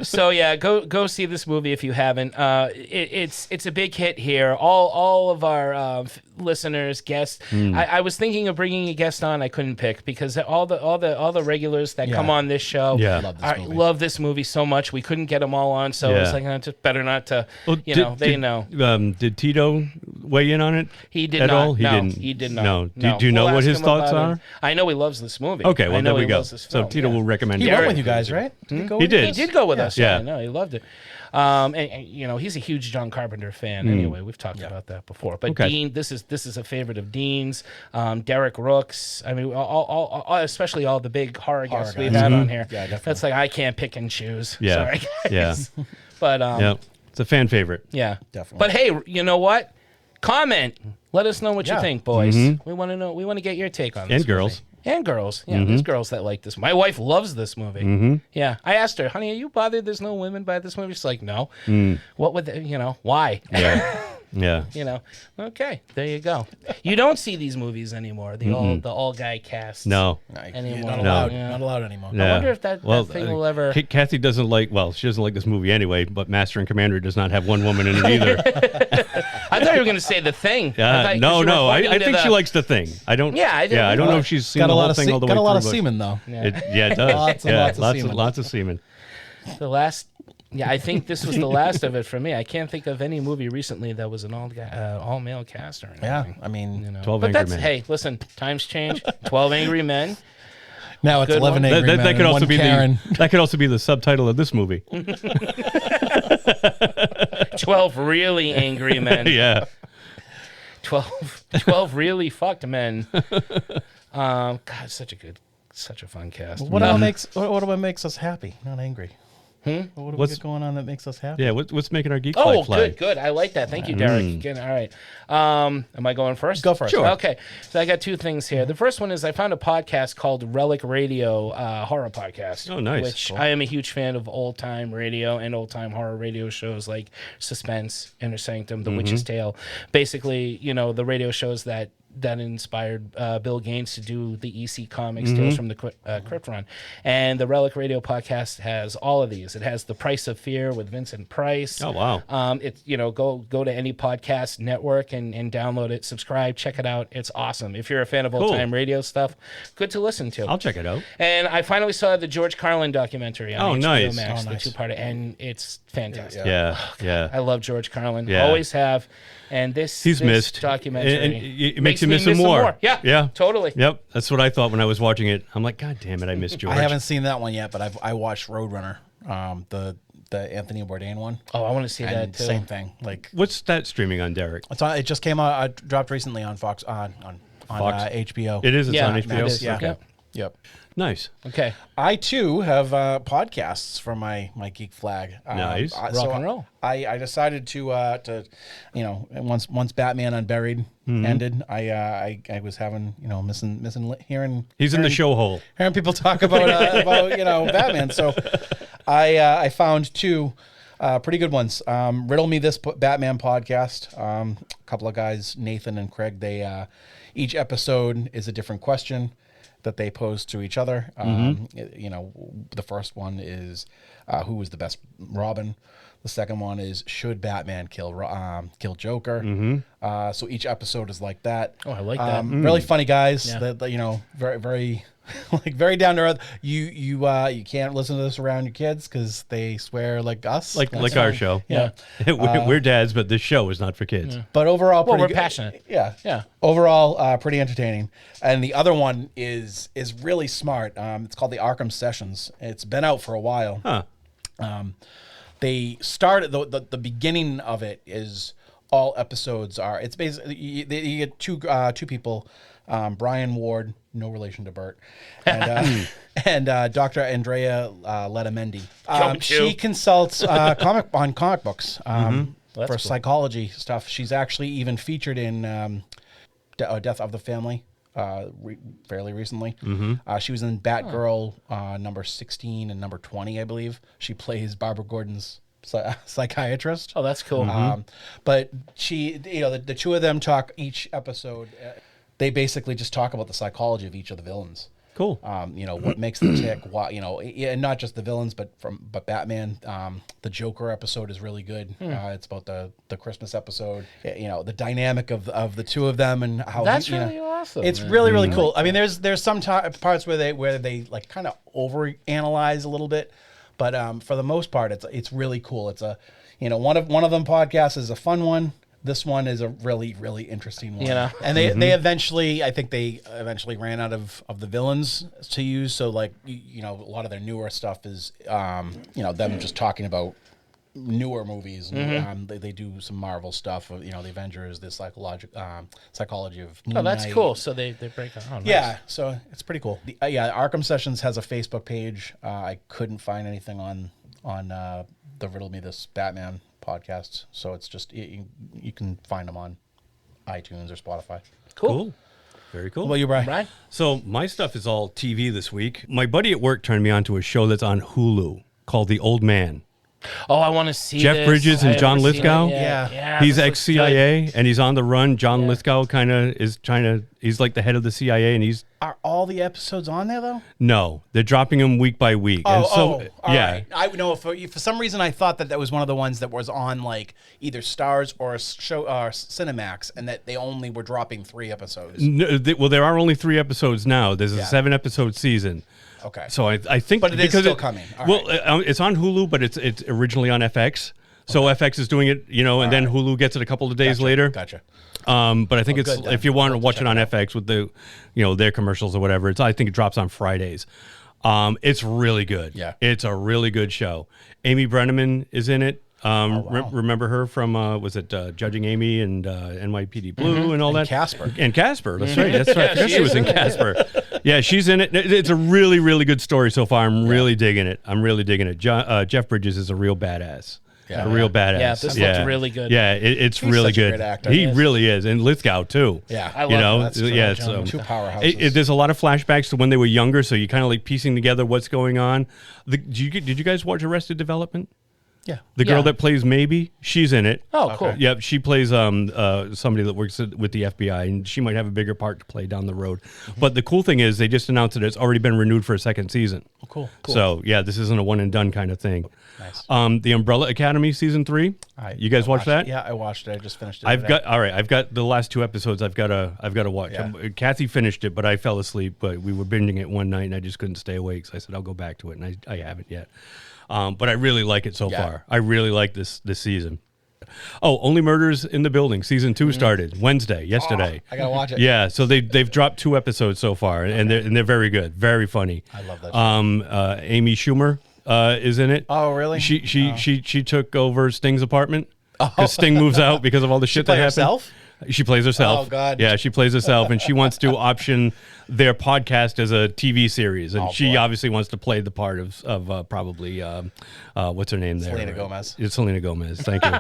So yeah, go see this movie if you haven't. It's a big hit here. All of our listeners, guests. I was thinking of bringing a guest on. I couldn't pick because all the regulars that come on this show love this movie so much. We couldn't get them all on, so it's like just better not to. They know. Did Tito weigh in on it? He did at not. all. He didn't. He did not. No. No. Do you know We'll what ask his him thoughts about are? it. I know he loves this movie. Okay, well, I know there we he go. loves this So film, Tito will recommend He it. went with you guys, right? Did he go with you did. guys? He did go with us. Yeah. I know he loved it. And he's a huge John Carpenter fan. Anyway, we've talked about that before. But Dean, this is a favorite of Dean's. Derek Rooks. I mean, all especially all the big horror guests we've had on here. Yeah, definitely. That's like I can't pick and choose. Yeah. Sorry, guys. Yeah. But It's a fan favorite. yeah, Definitely. But hey, you know what? Comment. Let us know what you think, boys. Mm-hmm. We want to know. We want to get your take on this. And girls. And girls. Yeah, Mm-hmm. there's girls that like this. My wife loves this movie. Yeah. I asked her, honey, are you bothered there's no women by this movie? She's like, no. What would they, why? Yeah. Yeah. Okay, there you go. You don't see these movies anymore. The all guy cast. No. Anymore. Not allowed. Not allowed anymore. I wonder if that thing will ever. Kathy doesn't like. Well, she doesn't like this movie anyway. But Master and Commander does not have one woman in it either. I thought you were going to say The Thing. No. I think she likes The Thing. I don't. Yeah, I don't know if she's seen Got the a whole lot of thing all the way got through. a lot of but semen though. it does. Lots and lots of semen. Lots of semen. The last. Yeah, I think this was the last of it for me. I can't think of any movie recently that was an all male cast or anything. Yeah, I mean, 12 But Angry that's Men. Hey, listen, times change. 12 Angry Men. now it's Good 11 one. angry That men could and also one be Karen. that could also be the subtitle of this movie. 12 really angry men. Yeah. 12 really fucked men. God, such a fun cast. What makes us happy? Not angry. What do we What's- got going on that makes us happy? Yeah. What's making our geek flag Oh, fly? good. I like that. Thank you, Derek. Again, all right. Am I going first? Go first. Sure. Okay. So I got two things here. The first one is I found a podcast called Relic Radio, horror podcast. Oh, nice. Which I am a huge fan of old time radio and old time horror radio shows like Suspense, Inner Sanctum, The Witch's Tale. Basically, the radio shows that inspired Bill Gaines to do the EC Comics Tales from the Crypt Run. And the Relic Radio podcast has all of these. It has The Price of Fear with Vincent Price. Oh, wow. It's go to any podcast network and download it, subscribe, check it out. It's awesome. If you're a fan of old time radio stuff, good to listen to. I'll check it out. And I finally saw the George Carlin documentary on HBO nice. Max, Oh, nice. the two-parter, and it's fantastic. Yeah. I love George Carlin. Yeah. Always have. And He's this missed. documentary And it makes you me miss him more. Yeah, totally. Yep. That's what I thought when I was watching it. I'm like, God damn it, I missed George. I haven't seen that one yet, but I watched Roadrunner, the Anthony Bourdain one. Oh, I want to see that And too. same thing. Like What's that streaming on, Derek? it just came out. I dropped recently on Fox on Fox? HBO. It is. It's Yeah, on HBO. it is, yeah. Okay. Yep. Nice. Okay. I too have podcasts for my geek flag. Nice. Rock and roll. I decided to once Batman Unburied ended, I was having missing hearing. He's in the show hole. Hearing people talk about Batman. So I found two pretty good ones. Riddle Me This Batman podcast. A couple of guys, Nathan and Craig. They each episode is a different question that they pose to each other. The first one is who was the best Robin. The second one is should Batman kill Joker. So each episode is like that. Oh, I like that. Really funny guys. Yeah. That very very very down to earth. You can't listen to this around your kids because they swear like us, Like That's our fine. show. Yeah. We're dads, but this show is not for kids. But overall, Well, pretty we're good. passionate. Yeah. Overall, pretty entertaining. And the other one is really smart. It's called the Arkham Sessions. It's been out for a while. Huh. They started the beginning of it is all episodes are. It's basically you get two people, Brian Ward, no relation to Bert, and Dr. Andrea Letamendi. She consults comic books for cool. psychology stuff. She's actually even featured in Death of the Family. Fairly recently. She was in Batgirl number 16 and number 20, I believe. She plays Barbara Gordon's psychiatrist. Oh, that's cool. But she, the two of them talk each episode. They basically just talk about the psychology of each of the villains. Cool. What makes them tick, why, and not just the villains, but Batman. The Joker episode is really good. It's about the Christmas episode. The dynamic of the two of them and how That's really awesome. It's really cool. I mean, there's some parts where they like kind of overanalyze a little bit, but for the most part, it's really cool. It's a one of them podcasts is a fun one. This one is a really, really interesting one. And they eventually ran out of the villains to use. So like, a lot of their newer stuff is, them just talking about newer movies. They do some Marvel stuff, the Avengers, the psychology of Moon that's Knight. cool. So they break out. Oh, nice. Yeah, so it's pretty cool. Arkham Sessions has a Facebook page. I couldn't find anything on the Riddle Me This Batman podcast, so it's just you can find them on iTunes or Spotify. Cool. Very cool. What about you, Brian? So my stuff is all TV this week. My buddy at work turned me on to a show that's on Hulu called The Old Man. Oh, I want to see Jeff this. Bridges and John Lithgow. Yeah. He's ex-CIA and he's on the run. John Lithgow kind of is he's like the head of the CIA, and Are all the episodes on there though? No, they're dropping them week by week. All right. I know for some reason I thought that was one of the ones that was on like either Stars or Cinemax, and that they only were dropping 3 episodes. No, well, there are only 3 episodes now. There's a 7-episode season. Okay. So I think, but it is still coming. It's on Hulu, but it's originally on FX. So FX is doing it, and then Hulu gets it a couple of days later. Gotcha. But I think if you want to watch it on FX with the, their commercials or whatever, I think it drops on Fridays. It's really good. Yeah. It's a really good show. Amy Brenneman is in it. Remember her from was it Judging Amy and NYPD Blue and all that? Casper. And Casper. That's right. That's right. I forgot she was in Casper. Yeah, she's in it. It's a really, really good story so far. I'm really digging it. Jeff Bridges is a real badass. Yeah. A real badass. Yeah, this looks really good. Yeah, it's He's really such a good. great actor. He really is. And Lithgow too. Yeah. I love him. That's true. yeah, Two powerhouses. there's a lot of flashbacks to when they were younger, so you kind of like piecing together what's going on. Did you guys watch Arrested Development? Yeah. The girl that plays Maybe, she's in it. Oh, cool. Yep, she plays somebody that works with the FBI, and she might have a bigger part to play down the road. But the cool thing is they just announced that it's already been renewed for a 2nd season. Oh, cool. So, yeah, this isn't a one and done kind of thing. Nice. The Umbrella Academy season 3. You guys watch that? Yeah, I watched it. I just finished it. I've got the last 2 episodes I've got to watch. Yeah. Kathy finished it, but I fell asleep, but we were binging it one night and I just couldn't stay awake. So I said I'll go back to it, and I haven't yet. But I really like it so far. I really like this season. Oh, Only Murders in the Building season 2 started yesterday. I gotta watch it. Yeah, so they've dropped 2 episodes so far, and they're very good, very funny. I love that show. Amy Schumer is in it. Oh, really? She took over Sting's apartment because Sting moves out because of all the shit that happened. Herself? She plays herself. Oh, God. Yeah, she plays herself, and she wants to option their podcast as a TV series, and she obviously wants to play the part of probably what's her name there? Selena Gomez. It's Selena Gomez. Thank you.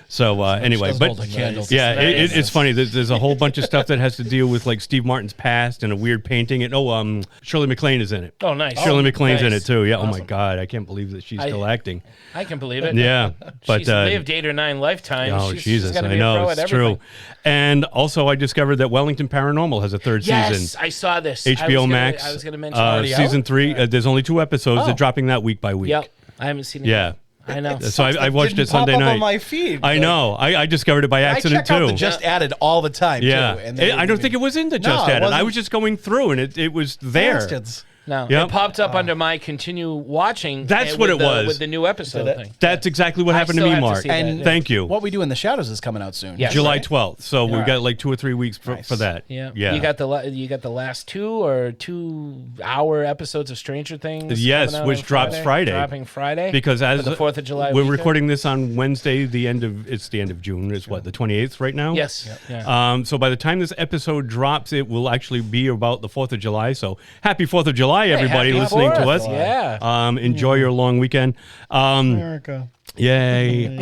So anyway, doesn't but hold the candles. yeah, it's funny. There's a whole bunch of stuff that has to deal with like Steve Martin's past and a weird painting. And Shirley MacLaine is in it. Oh, nice. Shirley MacLaine's in nice. it too. Yeah. Awesome. Oh my God, I can't believe that she's still acting. I can believe it. Yeah, but she's lived 8 or 9 lifetimes. Oh, she's Jesus, gotta be I a know, pro at it's everything. true. And also, I discovered that Wellington Paranormal has a 3rd Yes, season. I saw this. HBO Max. I was going to mention season 3. There's only 2 episodes. Oh. They're dropping that week by week. Yep, I haven't seen it. Yeah. Yet. I know. So I watched it Sunday pop up night. on my feed. I know. I discovered it by accident I check out too. the Just Added all the time. Yeah. Too, and I don't think it was in the Just Added. I was just going through, and it was there. Bastards. No, Yep. it popped up under my continue watching. That's what it was. With the new episode thing. That's exactly what happened to still me, have to Mark. see that, And yeah. Thank you. What We Do in the Shadows is coming out soon. Yes. July right? 12th. So we've right. got like 2 or 3 weeks for that. Yeah. Yeah. You got the last 2-hour episodes of Stranger Things. Yes, coming out which on drops Friday. Dropping Friday. Because as for the 4th of July we're weekend. recording this on Wednesday, the end of June. Is what, the 28th right now? Yes. Yep. Yeah. So by the time this episode drops, it will actually be about the 4th of July. So happy 4th of July, everybody happy listening to 4th. us. Yeah. Enjoy your long weekend. America. Yay.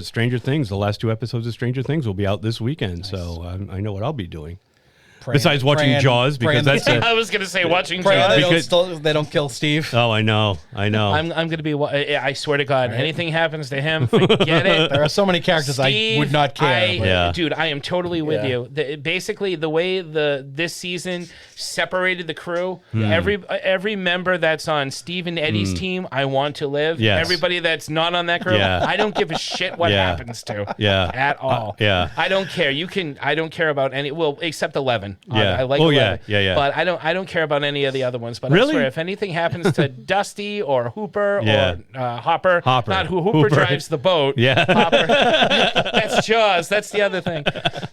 Stranger Things, the last 2 episodes of Stranger Things will be out this weekend. Nice. So I know what I'll be doing. Besides watching Jaws, because that's I was going to say watching Praying Jaws. they don't kill Steve. Oh, I know. I'm going to be. I swear to God, anything happens to him, forget it. There are so many characters Steve, I would not care. Dude, I am totally with you. Basically, the way this season separated the crew, every member that's on Steve and Eddie's team, I want to live. Yes. Everybody that's not on that crew, I don't give a shit what happens to. At all. I don't care. I don't care about any. Well, except 11. I like 11. Yeah. But I don't care about any of the other ones. But Really? I swear, if anything happens to Dusty or Hooper or Hopper, not Hooper drives the boat. Yeah. Hopper. That's Jaws. That's the other thing.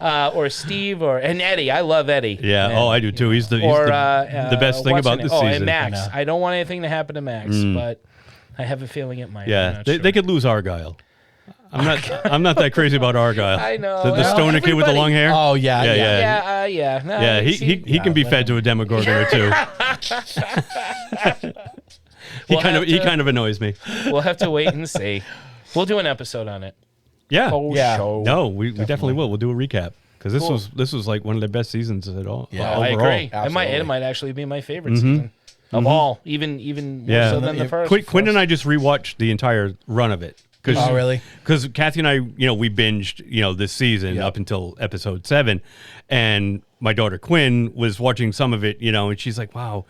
Or Steve and Eddie. I love Eddie. Yeah. Man. Oh, I do too. He's the best thing what's about her this name? season. And Max. I don't want anything to happen to Max, but I have a feeling it might. Yeah, they could lose Argyle. I'm not that crazy about Argyle. I know. The stoner kid with the long hair. Oh yeah. No, he can be fed to a Demogorgon or two. He kind of annoys me. We'll have to wait and see. We'll do an episode on it. Yeah. Show. No, we definitely will. We'll do a recap because this was like one of the best seasons at all. Yeah, I overall. agree. It might actually be my favorite season of all, even more so than the first. Quinn and I just rewatched the entire run of it. Oh, really? Because Kathy and I, we binged, this season up until episode 7, and my daughter Quinn was watching some of it, and she's like, "Wow,"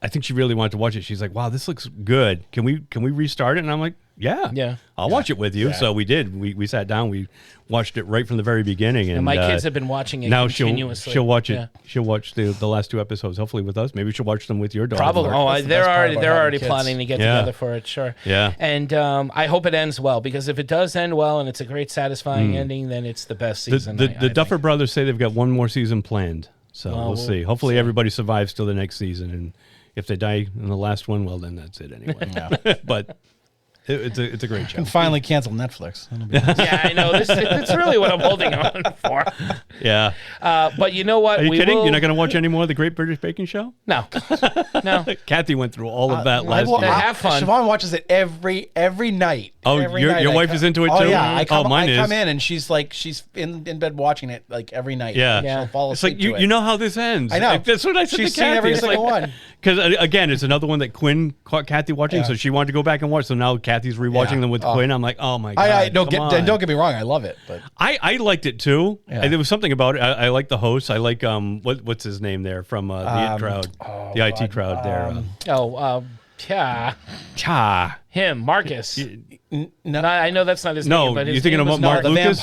I think she really wanted to watch it. She's like, "Wow, this looks good. Can we restart it?" And I'm like, "Yeah, I'll watch it with you." Yeah. So we did. We sat down. We watched it right from the very beginning. And my kids have been watching it now continuously. She'll watch it. Yeah. She'll watch the last 2 episodes, hopefully with us. Maybe she'll watch them with your daughter. Probably. They're already plotting to get together for it. Sure. Yeah. And I hope it ends well, because if it does end well and it's a great, satisfying ending, then it's the best season. The Duffer Brothers say they've got one more season planned. So we'll see. Hopefully everybody survives till the next season, and if they die in the last one, well, then that's it anyway. But it's a great show. And finally cancel Netflix. Yeah, I know. It's really what I'm holding on for. Yeah. But you know what? Are you kidding? You're not going to watch any more of the Great British Baking Show? No. Kathy went through all of that last year. Have fun. Siobhan watches it every night. Oh, your wife is into it too? Oh, yeah. Mine is. I come in and she's in bed watching it like every night. Yeah. She'll fall It's like, asleep to it. you know how this ends. I know. Like, that's what I said She's to Kathy. seen every single one. Because, again, it's another one that Quinn caught Kathy watching, so she wanted to go back and watch. So now Kathy's rewatching them with Quinn. I'm like, oh, my God. Don't get me wrong. I love it. But I liked it, too. Yeah. There was something about it. I like the host. I like, what's his name there from the IT crowd. The IT crowd there. Him, Marcus. No, I know that's not his name. But you're thinking of Mark Lucas?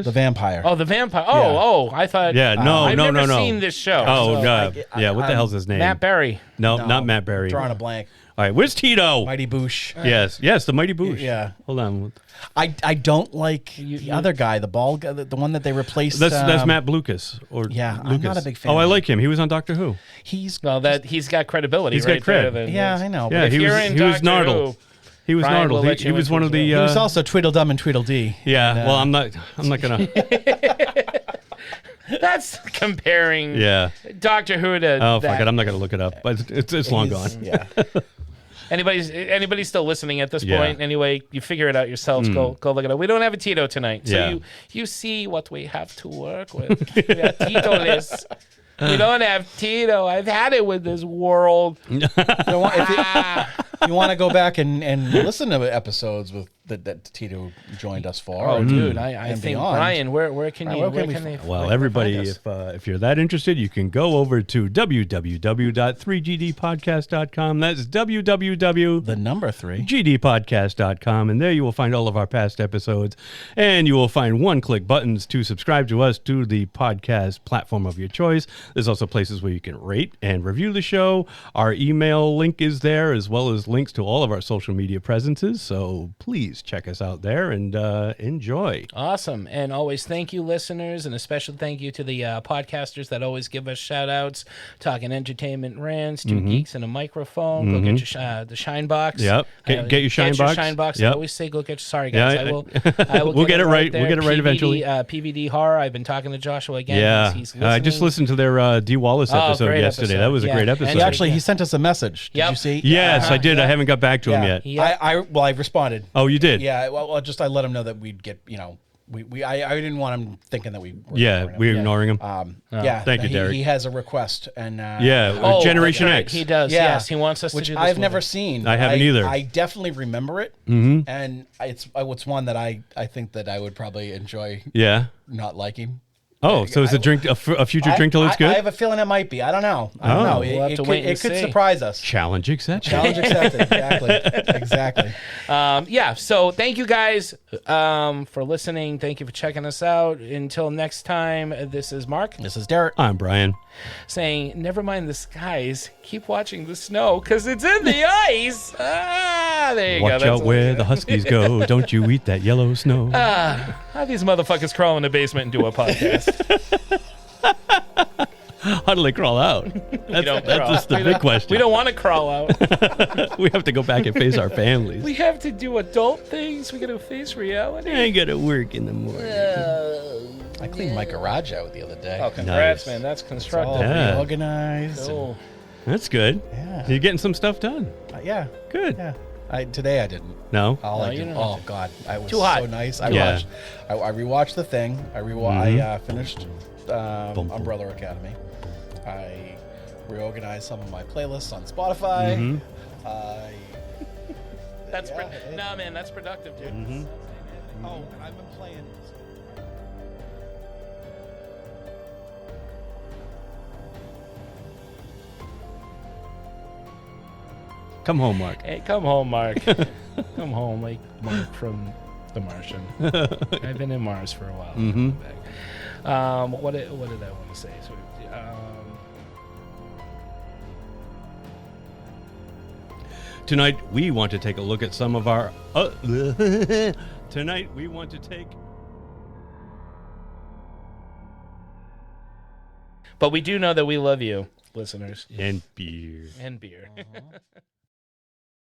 The vampire. Oh, the vampire. Oh, I thought. Yeah, I've never seen this show. Oh, God. What the hell's his name? Matt Berry. No, not Matt Berry. Drawing a blank. All right, where's Tito? Mighty Boosh. Yes, the Mighty Boosh. Yeah. Hold on. I don't like the other guy, the bald guy, the one that they replaced. That's Matt Lucas. I'm not a big fan. Oh, I like him. He was on Doctor Who. He's got credibility. He's got cred. I know. Yeah, he was Nardle. He was Nardle. He was one of the. He was also Tweedledum and Tweedledee. Yeah. Well, I'm not gonna. That's comparing. Yeah. Doctor Who to. Oh, fuck it! I'm not gonna look it up. But it's long gone. Yeah. Anybody still lilistening at this point? Anyway, you figure it out yourselves. Go look it up. We don't have a Tito tonight, so you see what we have to work with. We are Tito-less. We don't have Tito. I've had it with this world. If you want to go back and listen to episodes with that Tito joined us for. Oh, dude, I think Brian, where can they? Well, everybody, if you're that interested, you can go over to www.3gdpodcast.com. That's www.3gdpodcast.com, and there you will find all of our past episodes, and you will find one-click buttons to subscribe to us to the podcast platform of your choice. There's also places where you can rate and review the show. Our email link is there, as well as links to all of our social media presences. So please check us out there and enjoy. Awesome. And always thank you, listeners, and a special thank you to the podcasters that always give us shout outs. Talking Entertainment Rants, Two Geeks and a Microphone. Go get your the Shine Box. Yep. Get your Shine Box. Yep. I always say go get your, sorry guys. Yeah, I will we'll get it right. There. We'll get it right eventually. PVD Horror. I've been talking to Joshua again. Yeah. He's I just listened to their D. Wallace episode yesterday. That was a great episode. He sent us a message. Did you see? Yes, I did. I haven't got back to him yet. I responded. Oh, you did? Yeah. Well, I let him know that we'd get I didn't want him thinking that we were we're ignoring him. Thank you, Derek. He has a request, and Generation X. He does. Yeah. Yes, he wants us which to do this I've movie. never seen. I haven't either. I definitely remember it, Mm-hmm. and it's one that I think that I would probably enjoy. Yeah. Not liking. Oh, so it's a drink, a future drink till it's good? I have a feeling it might be. I don't know. We'll have to wait and It could see. surprise us. Challenge accepted. Challenge accepted. Exactly. So thank you guys for listening. Thank you for checking us out. Until next time, this is Mark. This is Derek. I'm Brian. Saying, never mind the skies. Keep watching the snow because it's in the ice. There you go. Watch out where the huskies go. Don't you eat that yellow snow. How these motherfuckers crawl in the basement and do a podcast? How do they crawl out? That's just the big question. We don't want to crawl out. We have to go back and face our families. We have to do adult things. We got to face reality. I got to work in the morning. I cleaned my garage out the other day. Oh, congrats, Nice. man. That's All constructive. Yeah. organized. Cool. That's good. Yeah. So you're getting some stuff done. Yeah. Good. Yeah. Today I didn't. No? All No, I you did. don't Oh have to. God, I was Too hot. so nice. I Yeah. watched. I rewatched The Thing. I finished boom. Umbrella Academy. I reorganized some of my playlists on Spotify. Mhm. That's nah, man. That's productive, dude. Mm-hmm. Oh, and I've been playing. Come home, Mark. Hey, come home, Mark. Come home, like Mark from The Martian. I've been in Mars for a while. Mhm. What did I want to say? So, Tonight, we want to take a look at some of our... Tonight, we want to take... but we do know that we love you, listeners. And beer. And beer.